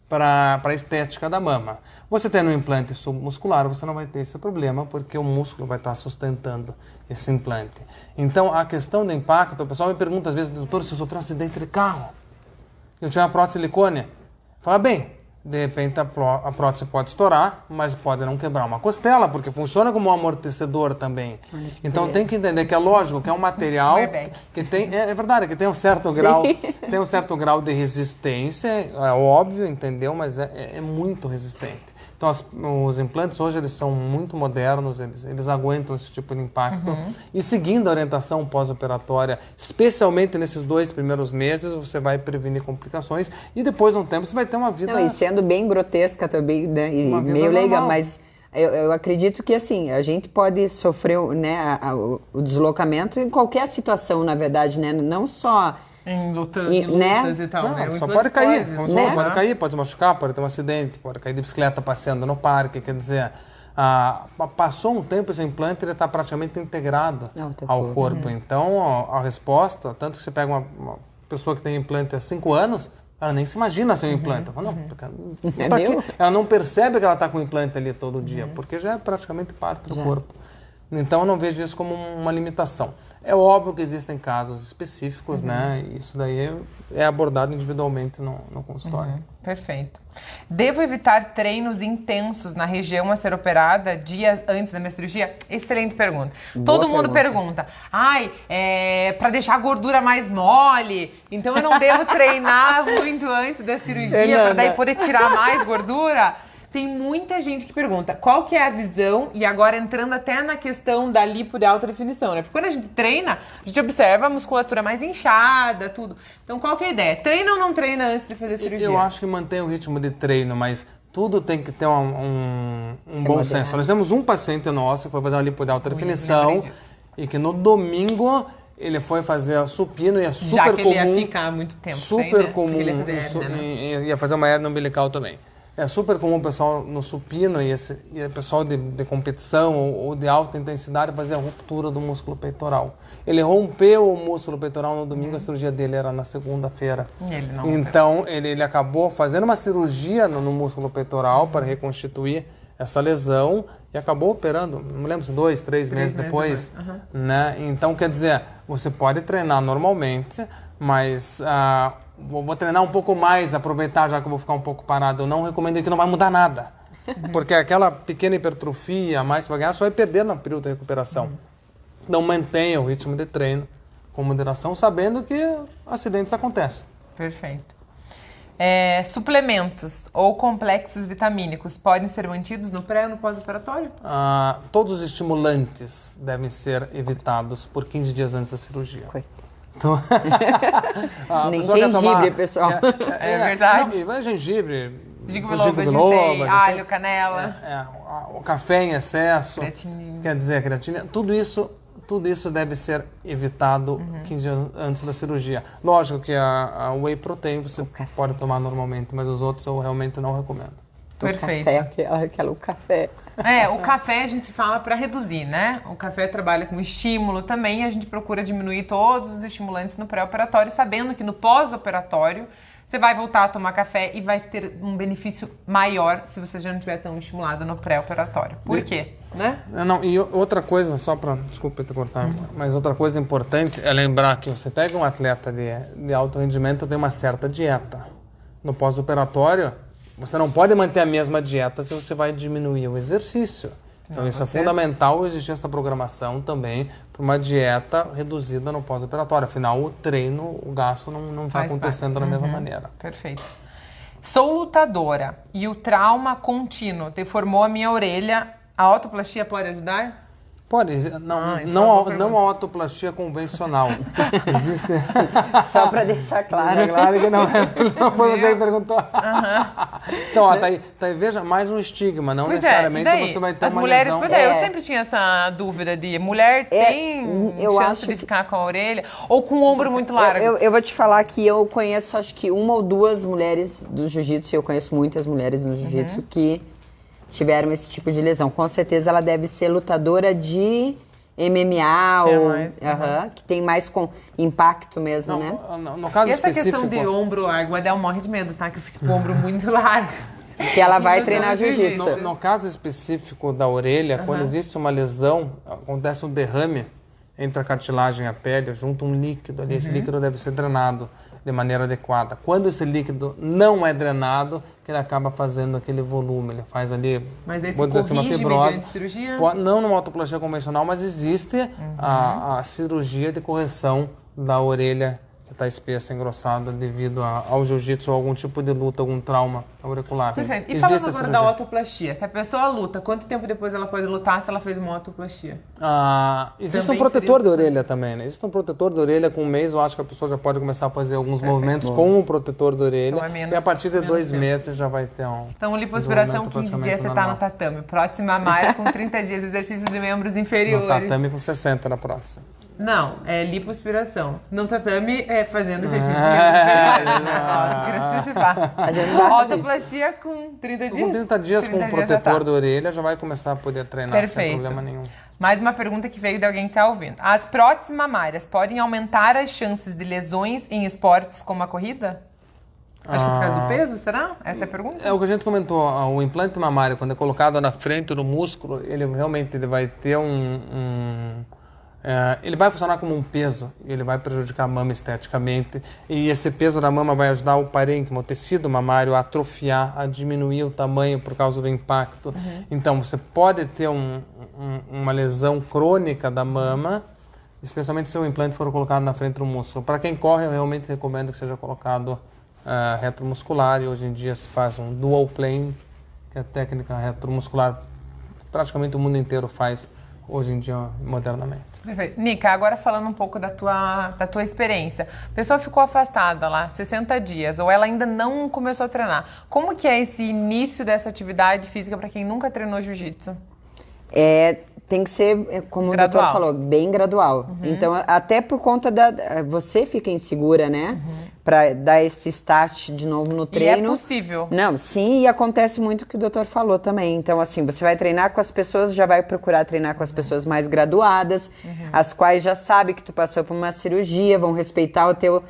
para a estética da mama. Você tendo um implante submuscular, você não vai ter esse problema, porque o músculo vai estar sustentando esse implante. Então, a questão do impacto, o pessoal me pergunta às vezes, doutor, se eu sofrer um acidente de carro, eu tinha uma prótese de silicone, fala, bem, de repente a prótese pode estourar, mas pode não quebrar uma costela, porque funciona como um amortecedor também. Então tem que entender que é lógico que é um material que tem, é verdade, que tem um certo grau de resistência, é óbvio, entendeu? Mas é muito resistente. Então os implantes hoje eles são muito modernos, eles aguentam esse tipo de impacto. E seguindo a orientação pós-operatória, especialmente nesses 2 primeiros meses, você vai prevenir complicações e depois de um tempo você vai ter uma vida... Não, e sendo bem grotesca também, né, e meio leiga, mas eu acredito que assim, a gente pode sofrer, né, o deslocamento em qualquer situação, na verdade, né, não só... Em lutas né? e tal, não, né? Só pode cair, né? Pode cair, pode se machucar, pode ter um acidente, pode cair de bicicleta passeando no parque, quer dizer, passou um tempo esse implante, ele está praticamente integrado ao corpo. Então, a resposta, tanto que você pega uma pessoa que tem implante há 5 anos, ela nem se imagina sem implante. Não tá aqui. Ela não percebe que ela está com o implante ali todo dia, porque já é praticamente parte do corpo. Então, eu não vejo isso como uma limitação. É óbvio que existem casos específicos, né? E isso daí é abordado individualmente no consultório. Perfeito. Devo evitar treinos intensos na região a ser operada dias antes da minha cirurgia? Excelente pergunta. Todo mundo pergunta. Para deixar a gordura mais mole, então eu não devo treinar muito antes da cirurgia para daí poder tirar mais gordura? Tem muita gente que pergunta qual que é a visão, e agora entrando até na questão da lipo de alta definição, né? Porque quando a gente treina, a gente observa a musculatura mais inchada, tudo. Então qual que é a ideia? Treina ou não treina antes de fazer a cirurgia? Eu acho que mantém o ritmo de treino, mas tudo tem que ter um bom senso. Nós temos um paciente nosso que foi fazer uma lipo de alta definição e que no domingo ele foi fazer supino e é super comum. Já que ele ia ficar muito tempo. Super comum. Ia fazer uma hérnia umbilical também. É super comum o pessoal no supino e o pessoal de competição ou de alta intensidade fazer a ruptura do músculo peitoral. Ele rompeu o músculo peitoral no domingo, a cirurgia dele era na segunda-feira. Então ele acabou fazendo uma cirurgia no músculo peitoral para reconstituir essa lesão e acabou operando, não me lembro se 2, 3 meses depois. Né? Então, quer dizer, você pode treinar normalmente, mas... Vou treinar um pouco mais, aproveitar já que eu vou ficar um pouco parado. Eu não recomendo que não vai mudar nada. Porque aquela pequena hipertrofia a mais que você vai ganhar, você vai perder no período de recuperação. Não mantenha o ritmo de treino com moderação, sabendo que acidentes acontecem. Perfeito. Suplementos ou complexos vitamínicos podem ser mantidos no pré ou no pós-operatório? Todos os estimulantes devem ser evitados por 15 dias antes da cirurgia. Então, nem gengibre, pessoal. É verdade. Não, gengibre, ginkgo biloba, alho, canela. O café em excesso, quer dizer, creatina, tudo isso deve ser evitado 15 dias antes da cirurgia. Lógico que a whey protein você pode tomar normalmente, mas os outros eu realmente não recomendo. Perfeito. O café. O café a gente fala para reduzir, né? O café trabalha com estímulo também, a gente procura diminuir todos os estimulantes no pré-operatório, sabendo que no pós-operatório você vai voltar a tomar café e vai ter um benefício maior se você já não estiver tão estimulado no pré-operatório. Por quê? Né? Não, e outra coisa, só para... Desculpa te cortar, mas outra coisa importante é lembrar que você pega um atleta de alto rendimento, tem uma certa dieta. No pós-operatório, você não pode manter a mesma dieta se você vai diminuir o exercício. Então, isso é fundamental, existir essa programação também para uma dieta reduzida no pós-operatório. Afinal, o treino, o gasto não está acontecendo da mesma maneira. Perfeito. Sou lutadora e o trauma contínuo deformou a minha orelha. A autoplastia pode ajudar? Pode, não a autoplastia convencional. Existe... Só para deixar claro. Claro que não foi você que perguntou. Então, ó, tá aí, veja, mais um estigma. Não necessariamente você vai ter as uma mulheres, lesão. Pois é, eu sempre tinha essa dúvida de mulher tem chance de ficar com a orelha ou com o ombro muito largo. Eu vou te falar que eu conheço, acho que 1 ou 2 mulheres do jiu-jitsu, eu conheço muitas mulheres no jiu-jitsu que tiveram esse tipo de lesão. Com certeza ela deve ser lutadora de MMA que tem mais impacto mesmo, né? No caso e essa específico... questão de ombro largo, a Adel morre de medo, tá? Que eu fico com o ombro muito largo. Que ela vai treinar jiu-jitsu. No caso específico da orelha, quando existe uma lesão, acontece um derrame entre a cartilagem e a pele, junto um líquido ali. Esse líquido deve ser drenado de maneira adequada. Quando esse líquido não é drenado, ele acaba fazendo aquele volume, ele faz ali, mas aí vou dizer assim, uma fibrose. Mediante cirurgia? Não numa autoplastia convencional, mas existe a cirurgia de correção da orelha que está espessa, engrossada devido ao jiu-jitsu ou algum tipo de luta, algum trauma auricular. Perfeito. E falando agora da autoplastia, se a pessoa luta, quanto tempo depois ela pode lutar se ela fez uma autoplastia? Existe também um protetor de orelha também, né? Existe um protetor de orelha com 1 mês, eu acho que a pessoa já pode começar a fazer alguns movimentos com o protetor de orelha. Então, e a partir de 2 meses já vai ter um... Então, lipoaspiração, 15 dias você tá no tatame. Próxima Maia com 30 dias, exercícios de membros inferiores. No tatame com 60 na próxima. Não, é lipoaspiração. No tatame é fazendo exercício de membros inferiores. Queria especificar. Autoplastia com 30 dias? Com 30 dias com o protetor da orelha já vai começar a poder treinar sem problema nenhum. Mais uma pergunta que veio de alguém que está ouvindo. As próteses mamárias podem aumentar as chances de lesões em esportes como a corrida? Acho que por causa do peso, será? Essa é a pergunta? É o que a gente comentou. O implante mamário, quando é colocado na frente do músculo, ele realmente vai ter ele vai funcionar como um peso, ele vai prejudicar a mama esteticamente e esse peso da mama vai ajudar o parênquima, o tecido mamário, a atrofiar, a diminuir o tamanho por causa do impacto. Então você pode ter uma lesão crônica da mama, especialmente se o implante for colocado na frente do músculo. Para quem corre, eu realmente recomendo que seja colocado retromuscular, e hoje em dia se faz um dual plane, que é a técnica retromuscular, praticamente o mundo inteiro faz hoje em dia, modernamente. Perfeito. Nica, agora falando um pouco da tua experiência. A pessoa ficou afastada lá 60 dias, ou ela ainda não começou a treinar. Como que é esse início dessa atividade física para quem nunca treinou jiu-jitsu? Tem que ser, como gradual. O doutor falou, bem gradual. Então, até por conta você fica insegura, né? Pra dar esse start de novo no treino. E é possível. Não, sim, e acontece muito o que o doutor falou também. Então, assim, você vai treinar com as pessoas, já vai procurar treinar com as pessoas mais graduadas, as quais já sabem que tu passou por uma cirurgia, vão respeitar o teu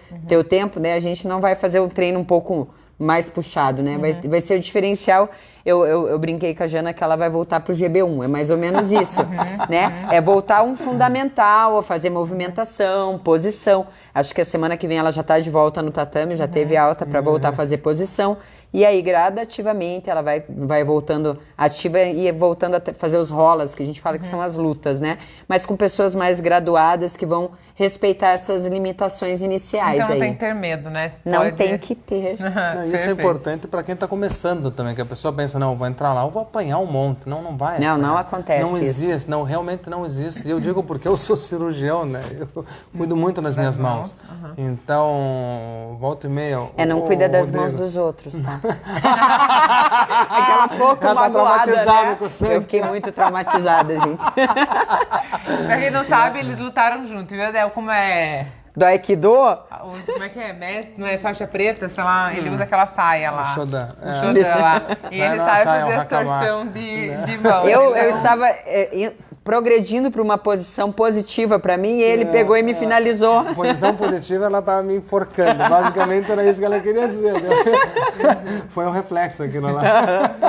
tempo, né? A gente não vai fazer o treino um pouco mais puxado, né? Vai ser o diferencial. Eu brinquei com a Jana que ela vai voltar pro GB1, é mais ou menos isso, né? É voltar um fundamental, a fazer movimentação, posição. Acho que a semana que vem ela já tá de volta no tatame, já teve alta para voltar a fazer posição. E aí, gradativamente, ela vai voltando ativa e voltando a fazer os rolas, que a gente fala que são as lutas, né? Mas com pessoas mais graduadas que vão respeitar essas limitações iniciais. Então não aí. tem que ter medo, né? Não tem que ter. Isso é importante para quem está começando também, que a pessoa pensa, não, eu vou entrar lá, eu vou apanhar um monte. Não vai. Não acontece Não existe, não, realmente não existe. E eu digo porque eu sou cirurgião, né? Eu cuido muito nas minhas mãos. Então, volta e meia... Não cuida das mãos dos outros, tá? Aquela boca magoada, né? Eu fiquei muito traumatizada, gente. Pra quem não sabe, eles lutaram junto, viu, Adel? Como é... Do Aikido? Como é que é? Mestre, não é faixa preta? Sei lá, ele usa aquela saia lá. O Shodan. O Shodan lá. E ele sabe fazer a torção de mão. Eu estava... progredindo para uma posição positiva para mim, e ele pegou e me finalizou. A posição positiva, ela tava me enforcando. Basicamente era isso que ela queria dizer. Né? Foi um reflexo aquilo lá.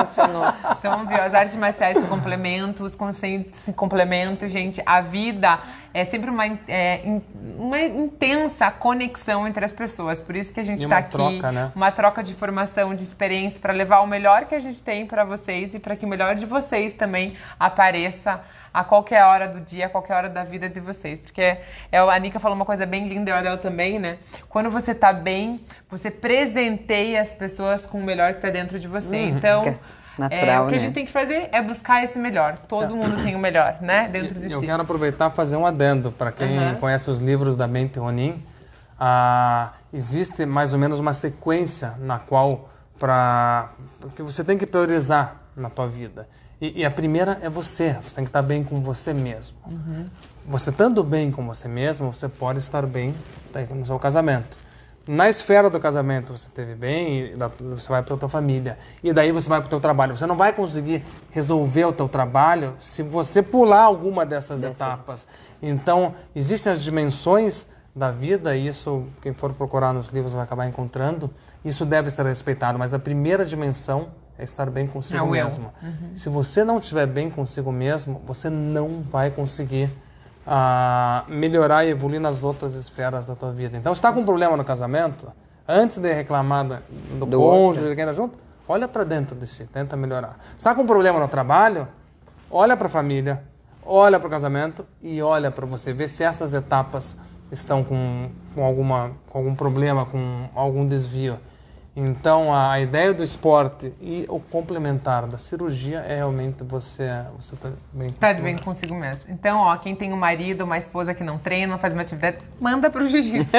Funcionou. Então, viu, as artes marciais se complementam, os conceitos se complementam, gente. A vida é sempre uma intensa conexão entre as pessoas. Por isso que a gente está aqui. Troca, né? Uma troca de informação, de experiência, para levar o melhor que a gente tem para vocês e para que o melhor de vocês também apareça a qualquer hora do dia, a qualquer hora da vida de vocês. Porque a Nica falou uma coisa bem linda, e a Adel também, né? Quando você tá bem, você presenteia as pessoas com o melhor que tá dentro de você. Então, natural, o que né? a gente tem que fazer é buscar esse melhor. Todo mundo tem o melhor, né? Dentro de si. Eu quero aproveitar e fazer um adendo. Para quem conhece os livros da Mente Ronin, existe mais ou menos uma sequência na qual que você tem que priorizar na tua vida. E a primeira é você. Você tem que estar bem com você mesmo. Você estando bem com você mesmo, você pode estar bem no seu casamento. Na esfera do casamento, você esteve bem, você vai para a tua família. E daí você vai para o teu trabalho. Você não vai conseguir resolver o teu trabalho se você pular alguma dessas etapas. Então, existem as dimensões da vida, e isso, quem for procurar nos livros vai acabar encontrando. Isso deve ser respeitado, mas a primeira dimensão é estar bem consigo mesmo. Se você não estiver bem consigo mesmo, você não vai conseguir melhorar e evoluir nas outras esferas da tua vida. Então, se está com um problema no casamento, antes de reclamar do cônjuge, de quem está junto, olha para dentro de si, tenta melhorar. Se está com um problema no trabalho, olha para a família, olha para o casamento e olha para você, vê se essas etapas estão com algum problema, com algum desvio. Então, a ideia do esporte e o complementar da cirurgia é realmente você tá bem consigo mesmo. Então, quem tem um marido, uma esposa que não treina, não faz uma atividade, manda pro jiu-jitsu.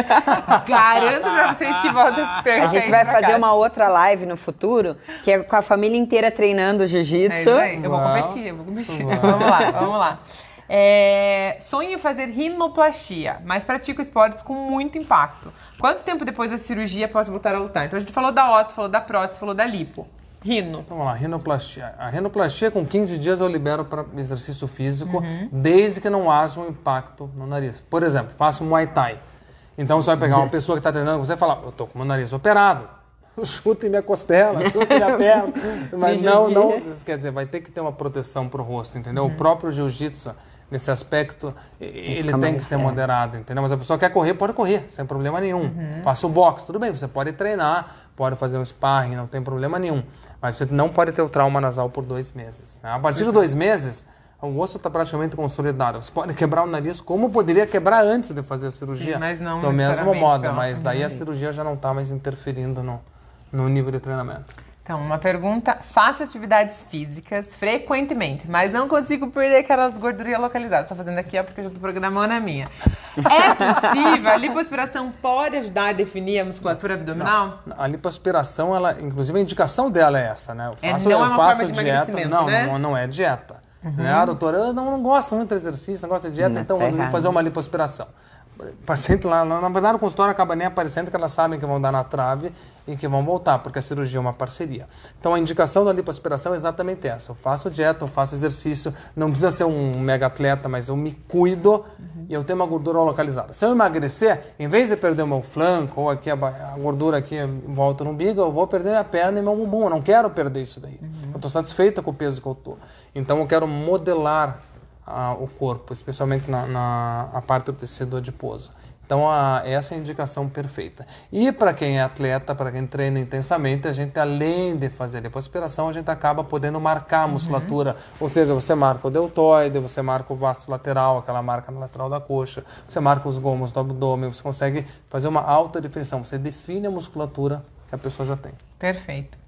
Garanto pra vocês que voltam perfeito. A gente vai fazer uma outra live no futuro, que é com a família inteira treinando jiu-jitsu. É isso aí. Eu vou competir. Vamos lá. Sonho em fazer rinoplastia, mas pratico esportes com muito impacto. Quanto tempo depois da cirurgia posso voltar a lutar? Então a gente falou da orto, falou da prótese, falou da lipo. Rino. Vamos lá, rinoplastia. A rinoplastia, com 15 dias eu libero para exercício físico, desde que não haja um impacto no nariz. Por exemplo, faço Muay Thai. Então você vai pegar uma pessoa que está treinando, você vai falar, eu tô com o meu nariz operado. Chute minha costela, chute minha perna. Mas não, quer dizer, vai ter que ter uma proteção para o rosto, entendeu? O próprio jiu-jitsu, nesse aspecto, ele tem que ser moderado, entendeu? Mas a pessoa quer correr, pode correr, sem problema nenhum. Faça o boxe, tudo bem, você pode treinar, pode fazer um sparring, não tem problema nenhum. Mas você não pode ter o trauma nasal por 2 meses. Né? A partir de 2 meses, o osso está praticamente consolidado. Você pode quebrar o nariz como poderia quebrar antes de fazer a cirurgia. Sim, mas não do mesmo modo, mas daí Uhum. a cirurgia já não está mais interferindo no nível de treinamento. Então, uma pergunta. Faço atividades físicas frequentemente, mas não consigo perder aquelas gordurinhas localizadas. Estou fazendo aqui porque eu já estou programando a minha. É possível? A lipoaspiração pode ajudar a definir a musculatura abdominal? Não. A lipoaspiração, inclusive a indicação dela é essa, né? Não é uma forma de dieta. emagrecimento, né? Não é dieta. Né? A doutora, eu não gosto muito de exercício, não gosto de dieta, então vou fazer uma lipoaspiração. O paciente lá, na verdade, o consultório acaba nem aparecendo, que elas sabem que vão dar na trave e que vão voltar, porque a cirurgia é uma parceria. Então, a indicação da lipoaspiração é exatamente essa. Eu faço dieta, eu faço exercício, não precisa ser um mega atleta, mas eu me cuido e eu tenho uma gordura localizada. Se eu emagrecer, em vez de perder o meu flanco ou aqui a gordura aqui em volta no umbigo, eu vou perder minha perna e meu bumbum. Eu não quero perder isso daí. Eu estou satisfeita com o peso que eu estou. Então, eu quero modelar o corpo, especialmente na parte do tecido adiposo. Então, essa é a indicação perfeita. E para quem é atleta, para quem treina intensamente, a gente, além de fazer a lipoaspiração, a gente acaba podendo marcar a musculatura. Ou seja, você marca o deltoide, você marca o vasto lateral, aquela marca na lateral da coxa, você marca os gomos do abdômen, você consegue fazer uma alta definição. Você define a musculatura que a pessoa já tem. Perfeito.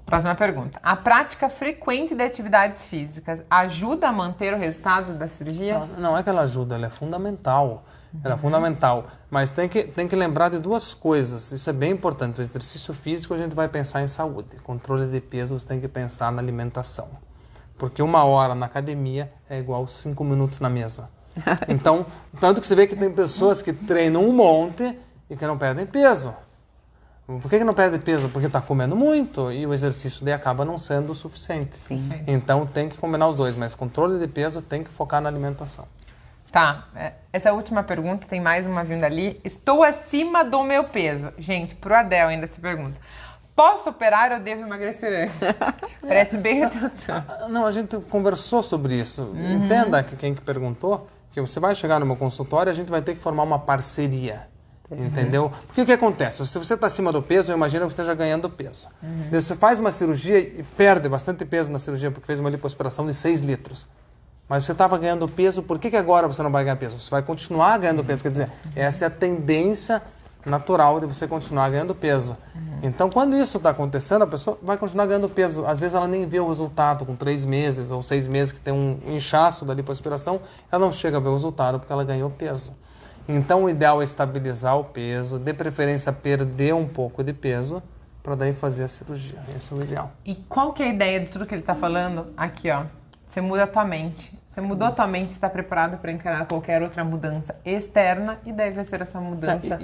Próxima pergunta. A prática frequente de atividades físicas ajuda a manter o resultado da cirurgia? Não é que ela ajuda, ela é fundamental. Ela é fundamental. Mas tem que lembrar de 2 coisas. Isso é bem importante. O exercício físico a gente vai pensar em saúde. Controle de peso, você tem que pensar na alimentação. Porque 1 hora na academia é igual 5 minutos na mesa. Então, tanto que você vê que tem pessoas que treinam um monte e que não perdem peso. Por que não perde peso? Porque está comendo muito e o exercício daí acaba não sendo o suficiente. Sim. Então tem que combinar os dois, mas controle de peso tem que focar na alimentação. Tá, essa última pergunta, tem mais uma vindo ali. Estou acima do meu peso. Gente, pro Adel ainda essa pergunta. Posso operar ou devo emagrecer antes? Preste bem atenção. Não, a gente conversou sobre isso. Entenda que quem que perguntou, que você vai chegar no meu consultório e a gente vai ter que formar uma parceria. Entendeu? Porque o que acontece? Se você está acima do peso, eu imagino que você esteja ganhando peso. Você faz uma cirurgia e perde bastante peso na cirurgia porque fez uma lipoaspiração de 6 litros. Mas você estava ganhando peso, por que agora você não vai ganhar peso? Você vai continuar ganhando peso. Quer dizer, essa é a tendência natural de você continuar ganhando peso. Então, quando isso está acontecendo, a pessoa vai continuar ganhando peso. Às vezes ela nem vê o resultado com 3 meses ou 6 meses que tem um inchaço da lipoaspiração, ela não chega a ver o resultado porque ela ganhou peso. Então, o ideal é estabilizar o peso, de preferência perder um pouco de peso, para daí fazer a cirurgia. Esse é o ideal. E qual que é a ideia de tudo que ele está falando? Aqui, ó. Você muda a tua mente. Você mudou a tua mente, você está preparado para encarar qualquer outra mudança externa e deve ser essa mudança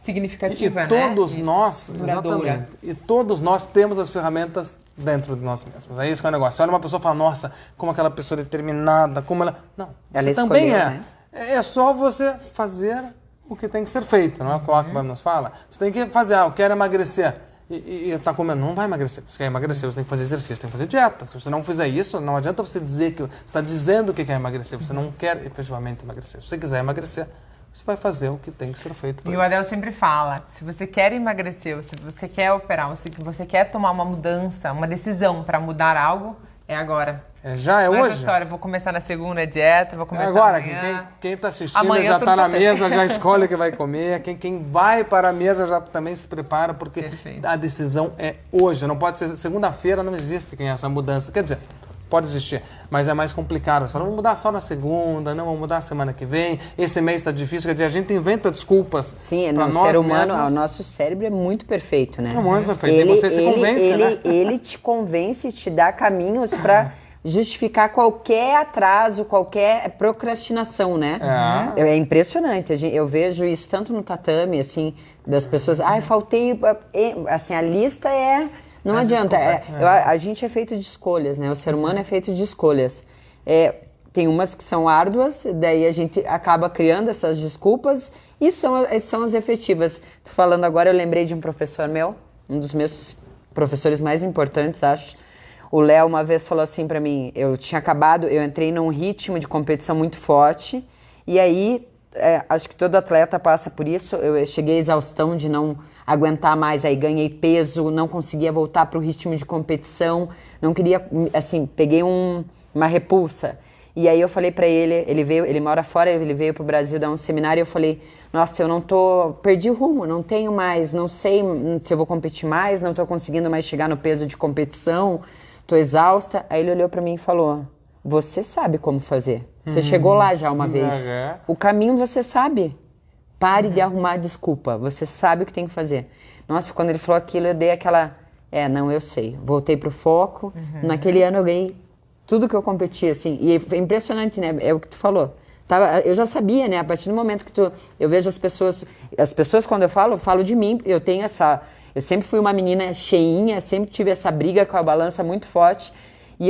significativa, e todos nós, duradoura. exatamente, e todos nós temos as ferramentas dentro de nós mesmos. É isso que é o negócio. Você olha uma pessoa e fala, nossa, como aquela pessoa determinada, como ela... Não, ela você também escolheu, é. Né? É só você fazer o que tem que ser feito, não é o que o Akbar nos fala? Você tem que fazer, eu quero emagrecer. E tá comendo, não vai emagrecer. Você quer emagrecer, você tem que fazer exercício, tem que fazer dieta. Se você não fizer isso, não adianta você dizer que... Você está dizendo que quer emagrecer, você não quer efetivamente emagrecer. Se você quiser emagrecer, você vai fazer o que tem que ser feito. E o Adel sempre fala, se você quer emagrecer, ou se você quer operar, ou se você quer tomar uma mudança, uma decisão para mudar algo, é agora. Já é não hoje? Essa história, vou começar na segunda dieta, vou começar agora. Amanhã. Quem está assistindo Amanhã já está na tem. mesa, já escolhe o que vai comer. Quem vai para a mesa já também se prepara, porque Perfeito. a decisão é hoje. Não pode ser segunda-feira, não existe essa mudança. Quer dizer, pode existir, mas é mais complicado. Você fala, vamos mudar só na segunda, não, vamos mudar semana que vem. Esse mês está difícil, quer dizer, a gente inventa desculpas. Sim, para o nós ser humano, mesmos. o nosso cérebro é muito perfeito, né? É muito perfeito. E você se convence, né? Ele te convence, te dá caminhos para justificar qualquer atraso, qualquer procrastinação, né? É impressionante. Eu vejo isso tanto no tatame, assim, das pessoas. Faltei. Assim, a lista é. Não adianta. A gente é feito de escolhas, né? O ser humano é feito de escolhas. Tem umas que são árduas, daí a gente acaba criando essas desculpas e são as efetivas. Tô falando agora, eu lembrei de um professor meu, um dos meus professores mais importantes, acho. O Léo uma vez falou assim pra mim, eu entrei num ritmo de competição muito forte, e aí, acho que todo atleta passa por isso, eu cheguei à exaustão de não aguentar mais, aí ganhei peso, não conseguia voltar pro ritmo de competição, não queria, assim, peguei uma repulsa. E aí eu falei pra ele, ele mora fora, ele veio pro Brasil dar um seminário, e eu falei, nossa, perdi o rumo, não tenho mais, não sei se eu vou competir mais, não tô conseguindo mais chegar no peso de competição, tô exausta. Aí ele olhou pra mim e falou, você sabe como fazer. Você chegou lá já uma vez. O caminho você sabe. Pare de arrumar desculpa. Você sabe o que tem que fazer. Nossa, quando ele falou aquilo, eu dei aquela... não, eu sei. Voltei pro foco. Naquele ano eu ganhei tudo que eu competi, assim. E é impressionante, né? É o que tu falou. Eu já sabia, né? A partir do momento que eu vejo as pessoas quando eu falo de mim, eu tenho eu sempre fui uma menina cheinha, sempre tive essa briga com a balança muito forte. E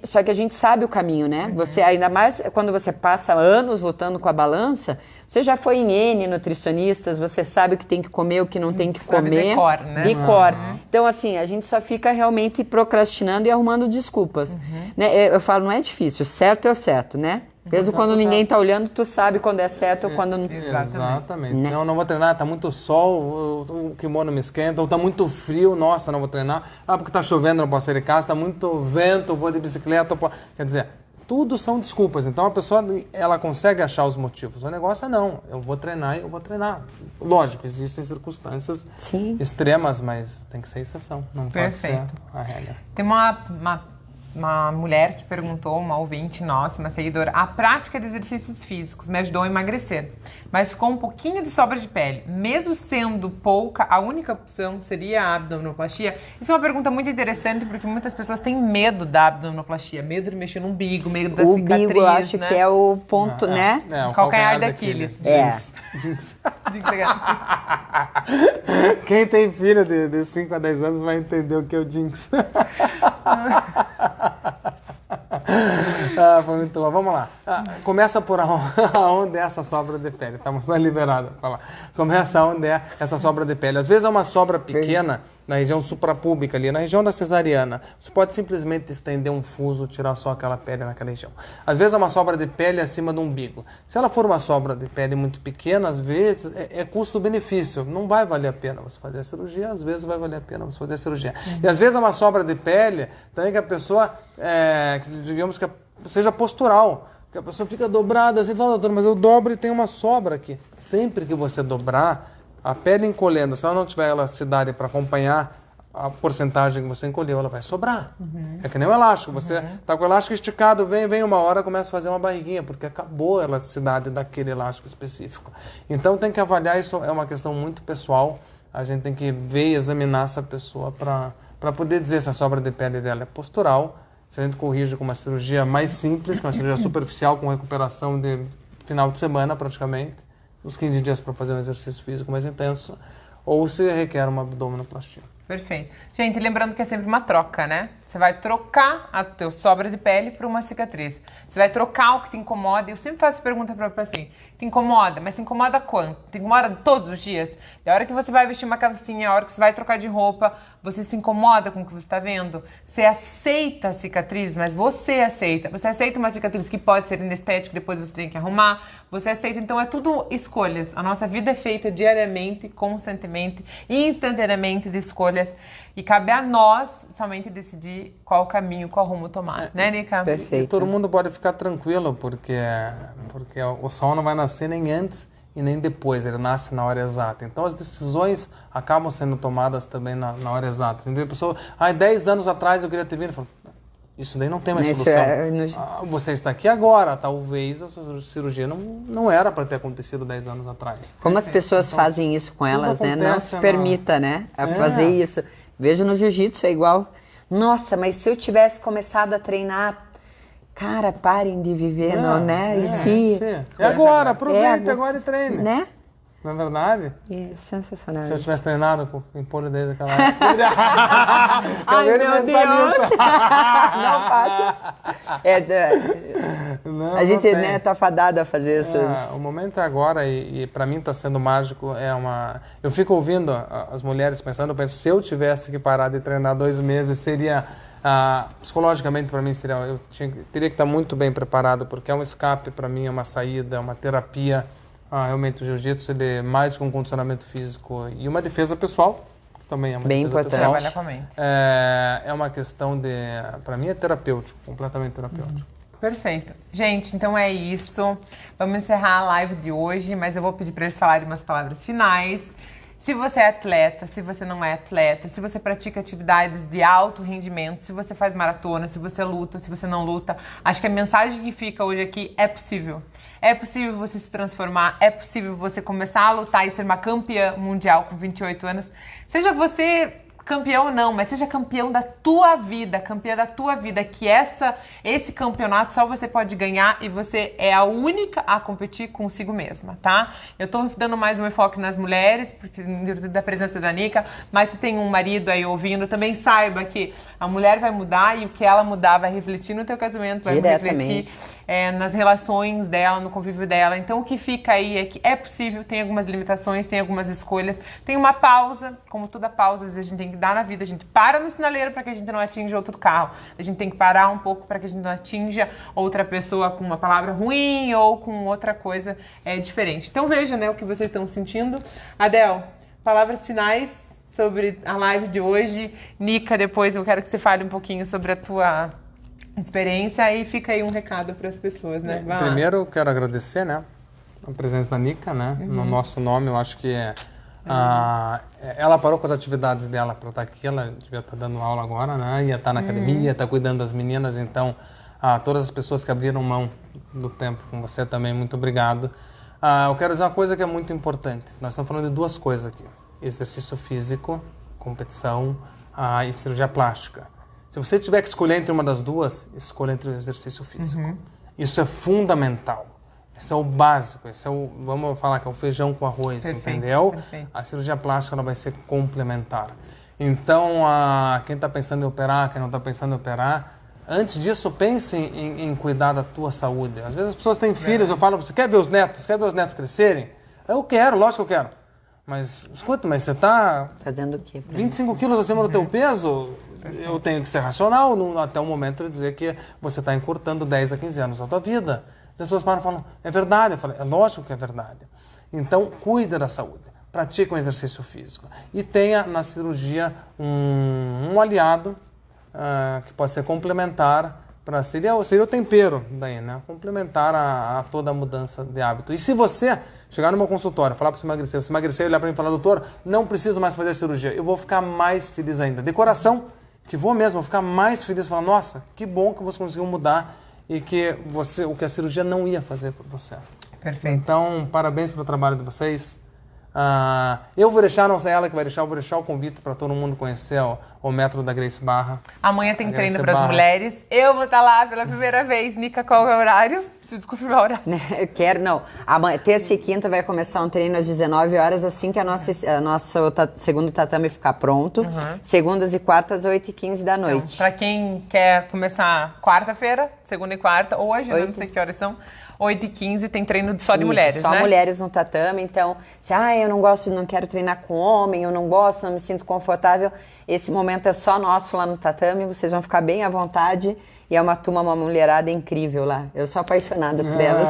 só que a gente sabe o caminho, né? Você, ainda mais quando você passa anos lutando com a balança, você já foi em N nutricionistas, você sabe o que tem que comer, o que não tem que comer. De cor, né? De cor. Então, assim, a gente só fica realmente procrastinando e arrumando desculpas. Né? Eu falo, não é difícil, certo é o certo, né? Mesmo quando ninguém tá olhando, tu sabe quando é certo ou quando não. Exatamente. Né? Não vou treinar, tá muito sol, o kimono me esquenta, ou tá muito frio, nossa, não vou treinar. Porque tá chovendo, não posso sair de casa, tá muito vento, vou de bicicleta. Quer dizer, tudo são desculpas. Então a pessoa, ela consegue achar os motivos. O negócio é não, eu vou treinar e eu vou treinar. Lógico, existem circunstâncias extremas, mas tem que ser exceção, não pode ser a regra. Tem uma mulher que perguntou, uma ouvinte nossa, uma seguidora, a prática de exercícios físicos me ajudou a emagrecer, mas ficou um pouquinho de sobra de pele. Mesmo sendo pouca, a única opção seria a abdominoplastia? Isso é uma pergunta muito interessante, porque muitas pessoas têm medo da abdominoplastia, medo de mexer no umbigo, medo da cicatriz, eu acho que é o ponto, né? O calcanhar daqueles. Quem tem filho de 5 a 10 anos vai entender o que é o Jinx. Foi muito bom. Vamos lá. Começa por aonde é essa sobra de pele. Estamos liberados para falar. Começa onde é essa sobra de pele. Às vezes é uma sobra pequena na região suprapúbica ali, na região da cesariana. Você pode simplesmente estender um fuso, tirar só aquela pele naquela região. Às vezes é uma sobra de pele acima do umbigo. Se ela for uma sobra de pele muito pequena, às vezes é custo-benefício. Não vai valer a pena você fazer a cirurgia, às vezes vai valer a pena você fazer a cirurgia. E às vezes é uma sobra de pele também que a pessoa, digamos que seja postural. Que a pessoa fica dobrada assim, fala, doutor, mas eu dobro e tem uma sobra aqui. Sempre que você dobrar, a pele encolhendo, se ela não tiver elasticidade para acompanhar a porcentagem que você encolheu, ela vai sobrar. É que nem o elástico. Você tá com o elástico esticado, vem uma hora, começa a fazer uma barriguinha, porque acabou a elasticidade daquele elástico específico. Então tem que avaliar, isso é uma questão muito pessoal. A gente tem que ver e examinar essa pessoa para poder dizer se a sobra de pele dela é postural, se a gente corrige com uma cirurgia mais simples, com uma cirurgia superficial, com recuperação de final de semana praticamente, uns 15 dias para fazer um exercício físico mais intenso, ou se requer uma abdominoplastia. Perfeito. Gente, lembrando que é sempre uma troca, né? Você vai trocar a tua sobra de pele por uma cicatriz. Você vai trocar o que te incomoda. Eu sempre faço pergunta para o paciente. Te incomoda? Mas te incomoda quanto? Te incomoda todos os dias? Da hora que você vai vestir uma calcinha, a hora que você vai trocar de roupa, você se incomoda com o que você está vendo? Você aceita a cicatriz, mas você aceita. Você aceita uma cicatriz que pode ser inestética, depois você tem que arrumar. Você aceita, então é tudo escolhas. A nossa vida é feita diariamente, constantemente, instantaneamente de escolhas. E cabe a nós somente decidir qual caminho, qual rumo tomar, né, Nica? Perfeito. E todo mundo pode ficar tranquilo, porque o sol não vai nascer nem antes e nem depois, ele nasce na hora exata. Então as decisões acabam sendo tomadas também na hora exata. Então a pessoa, 10 anos atrás eu queria ter vindo, falo, isso daí não tem mais solução. Você está aqui agora, talvez a sua cirurgia não era para ter acontecido 10 anos atrás. Como as pessoas fazem isso com elas, né? Não se permita, né? A fazer isso. Vejo no jiu-jitsu, é igual. Nossa, mas se eu tivesse começado a treinar, cara, parem de viver, não, né? Sim. É agora, aproveita agora e treine. Né? Não é verdade? É sensacional. Se eu tivesse treinado com o empolho desde aquela época. Ai, meu Deus! Não passa. A gente tá fadado a fazer isso. O momento é agora e para mim está sendo mágico. Eu fico ouvindo as mulheres pensando, eu penso, se eu tivesse que parar de treinar 2 meses, seria... psicologicamente para mim eu teria que estar muito bem preparado, porque é um escape para mim, é uma saída, é uma terapia. Realmente o jiu-jitsu é mais que um condicionamento físico e uma defesa pessoal, que também é uma bem defesa importante. pessoal. Trabalhar com a mente. É uma questão para mim é terapêutico, completamente terapêutico. Perfeito. Gente, então é isso. Vamos encerrar a live de hoje, mas eu vou pedir para eles falarem umas palavras finais. Se você é atleta, se você não é atleta, se você pratica atividades de alto rendimento, se você faz maratona, se você luta, se você não luta, acho que a mensagem que fica hoje aqui é possível. É possível você se transformar, é possível você começar a lutar e ser uma campeã mundial com 28 anos. Seja você campeão ou não, mas seja campeão da tua vida, campeã da tua vida, que esse campeonato só você pode ganhar e você é a única a competir consigo mesma, tá? Eu tô dando mais um enfoque nas mulheres, porque da presença da Nica, mas se tem um marido aí ouvindo, também saiba que a mulher vai mudar e o que ela mudar vai refletir no teu casamento, vai refletir nas relações dela, no convívio dela. Então o que fica aí é que é possível, tem algumas limitações, tem algumas escolhas, tem uma pausa, como toda pausa, às vezes a gente tem que dar na vida, a gente para no sinaleiro para que a gente não atinja outro carro, a gente tem que parar um pouco para que a gente não atinja outra pessoa com uma palavra ruim ou com outra coisa diferente. Então veja, né, o que vocês estão sentindo. Adel, palavras finais sobre a live de hoje. Nica, depois eu quero que você fale um pouquinho sobre a tua experiência e fica aí um recado para as pessoas, né? Primeiro eu quero agradecer, né, a presença da Nica, né, no nosso nome. Eu acho que ela parou com as atividades dela para estar aqui, ela devia estar dando aula agora, né? Ia estar na academia, estar cuidando das meninas, então todas as pessoas que abriram mão do tempo com você também, muito obrigado. Eu quero dizer uma coisa que é muito importante, nós estamos falando de 2 coisas aqui, exercício físico, competição e cirurgia plástica. Se você tiver que escolher entre uma das duas, escolha entre o exercício físico. Isso é fundamental. Esse é o básico, esse é o, vamos falar que é o feijão com arroz, Perfeito, entendeu? perfeito. A cirurgia plástica ela vai ser complementar. Então, quem está pensando em operar, quem não está pensando em operar, antes disso, pense em cuidar da tua saúde. Às vezes as pessoas têm filhos, eu falo, você quer ver os netos? Quer ver os netos crescerem? Eu quero, lógico que eu quero. Mas, escuta, mas você está Fazendo o quê? 25 quilos acima do teu peso? Eu tenho que ser racional até o momento de dizer que você está encurtando 10 a 15 anos da tua vida. As pessoas param e falam, é verdade. Eu falo, é lógico que é verdade. Então, cuida da saúde. Pratique um exercício físico. E tenha na cirurgia um aliado que pode ser complementar, seria o tempero daí, né? Complementar a toda a mudança de hábito. E se você chegar no meu consultório, falar para você emagrecer e olhar para mim e falar, doutor, não preciso mais fazer cirurgia, eu vou ficar mais feliz ainda. De coração, que vou ficar mais feliz, falar, nossa, que bom que você conseguiu mudar e que o que a cirurgia não ia fazer por você. Perfeito. Então, parabéns pelo trabalho de vocês. Eu vou deixar, não sei ela que vai deixar, eu vou deixar o convite para todo mundo conhecer o método da Grace Barra. Amanhã tem treino para as mulheres. Eu vou estar lá pela primeira vez. Nica, qual é o horário? Preciso confirmar o horário. Eu quero, não. Amanhã, terça e quinta vai começar um treino às 19 horas, assim que a nosso segundo tatame ficar pronto. Segundas e quartas, 8h15 da noite. Então, para quem quer começar quarta-feira, segunda e quarta, ou hoje, né? Não sei que horas são. 8h15 tem treino só de mulheres, só né? Só mulheres no tatame, então, se eu não gosto, não quero treinar com homem, eu não gosto, não me sinto confortável, esse momento é só nosso lá no tatame, vocês vão ficar bem à vontade e é uma mulherada incrível lá. Eu sou apaixonada por elas.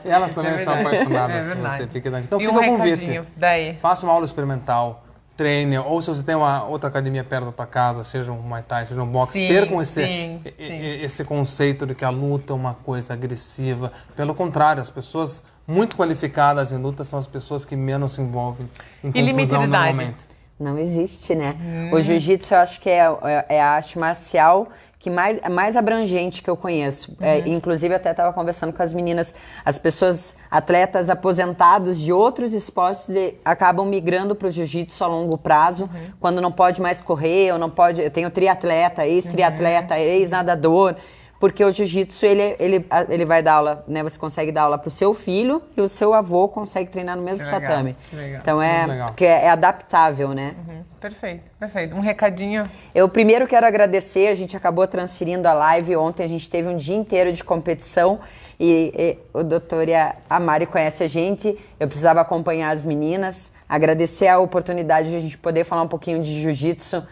Elas também são apaixonadas por você. Então fica o convite. Daí. Faça uma aula experimental. Treine, ou se você tem uma outra academia perto da tua casa, seja um Muay Thai, seja um boxe, percam esse conceito de que a luta é uma coisa agressiva. Pelo contrário, as pessoas muito qualificadas em luta são as pessoas que menos se envolvem em confusão normalmente. Não existe, né? O jiu-jitsu eu acho que é a arte marcial que mais abrangente que eu conheço. Inclusive, até estava conversando com as meninas, as pessoas, atletas aposentados de outros esportes acabam migrando para o jiu-jitsu a longo prazo, quando não pode mais correr, ou não pode. Eu tenho triatleta, ex-triatleta, ex-nadador, porque o jiu-jitsu ele vai dar aula, né? Você consegue dar aula para o seu filho e o seu avô consegue treinar no mesmo tatame. Então porque é adaptável, né? Perfeito, perfeito. Um recadinho. Eu primeiro quero agradecer, a gente acabou transferindo a live, ontem a gente teve um dia inteiro de competição e o doutor e a Mari conhece a gente, eu precisava acompanhar as meninas, agradecer a oportunidade de a gente poder falar um pouquinho de jiu-jitsu.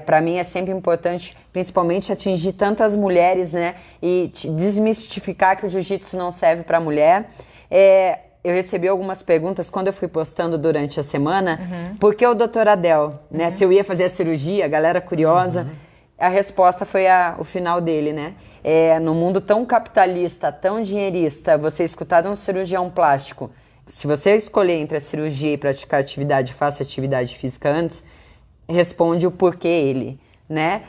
Para mim é sempre importante, principalmente atingir tantas mulheres, né, e desmistificar que o jiu-jitsu não serve para mulher. Eu recebi algumas perguntas quando eu fui postando durante a semana, por que o Dr. Adel, né, se eu ia fazer a cirurgia, a galera curiosa, a resposta foi o final dele, né, no mundo tão capitalista, tão dinheirista, você escutar de um cirurgião plástico, se você escolher entre a cirurgia e praticar atividade, faça atividade física antes, responde o porquê ele, né?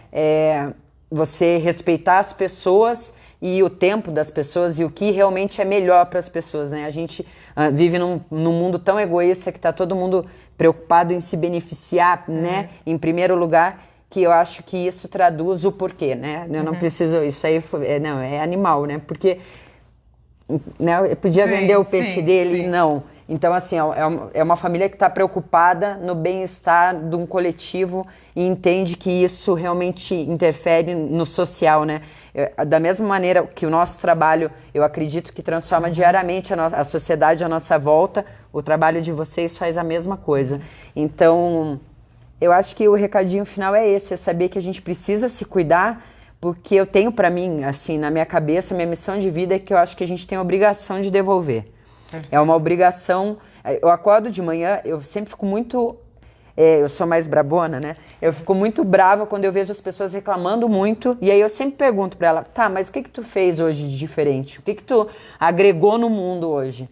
Você respeitar as pessoas e o tempo das pessoas e o que realmente é melhor para as pessoas, né? A gente vive num mundo tão egoísta que está todo mundo preocupado em se beneficiar, né? Em primeiro lugar, que eu acho que isso traduz o porquê, né? Eu não preciso, isso aí é animal, né? Porque né, eu podia vender o peixe dele, não. Então, assim, é uma família que está preocupada no bem-estar de um coletivo e entende que isso realmente interfere no social, né? Da mesma maneira que o nosso trabalho, eu acredito que transforma diariamente a sociedade à nossa volta, o trabalho de vocês faz a mesma coisa. Então, eu acho que o recadinho final é esse, é saber que a gente precisa se cuidar, porque eu tenho para mim, assim, na minha cabeça, minha missão de vida é que eu acho que a gente tem a obrigação de devolver. É uma obrigação. Eu acordo de manhã, eu sempre fico muito... eu sou mais brabona, né? Eu fico muito brava quando eu vejo as pessoas reclamando muito. E aí eu sempre pergunto pra ela, tá, mas o que tu fez hoje de diferente? O que tu agregou no mundo hoje?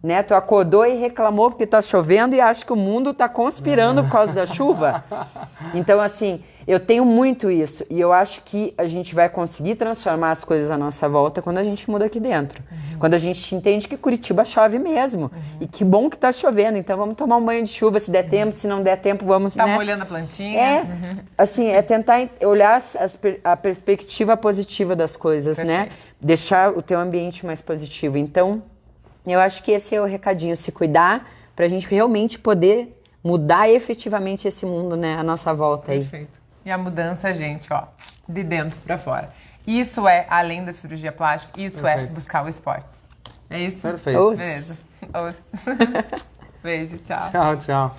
Né? Tu acordou e reclamou porque tá chovendo e acha que o mundo tá conspirando por causa da chuva. Então, assim, eu tenho muito isso. E eu acho que a gente vai conseguir transformar as coisas à nossa volta quando a gente muda aqui dentro. Quando a gente entende que Curitiba chove mesmo. E que bom que tá chovendo. Então vamos tomar um banho de chuva se der tempo. Se não der tempo, vamos... Tá molhando a plantinha. Assim, é tentar olhar a perspectiva positiva das coisas, né? Deixar o teu ambiente mais positivo. Então, Eu acho que esse é o recadinho, se cuidar, pra gente realmente poder mudar efetivamente esse mundo, né, à nossa volta aí. Perfeito. E a mudança, gente, ó, de dentro pra fora. Isso é, além da cirurgia plástica, isso é Perfeito. buscar o esporte. É isso? Perfeito. Beleza. Beijo, tchau. Tchau, tchau.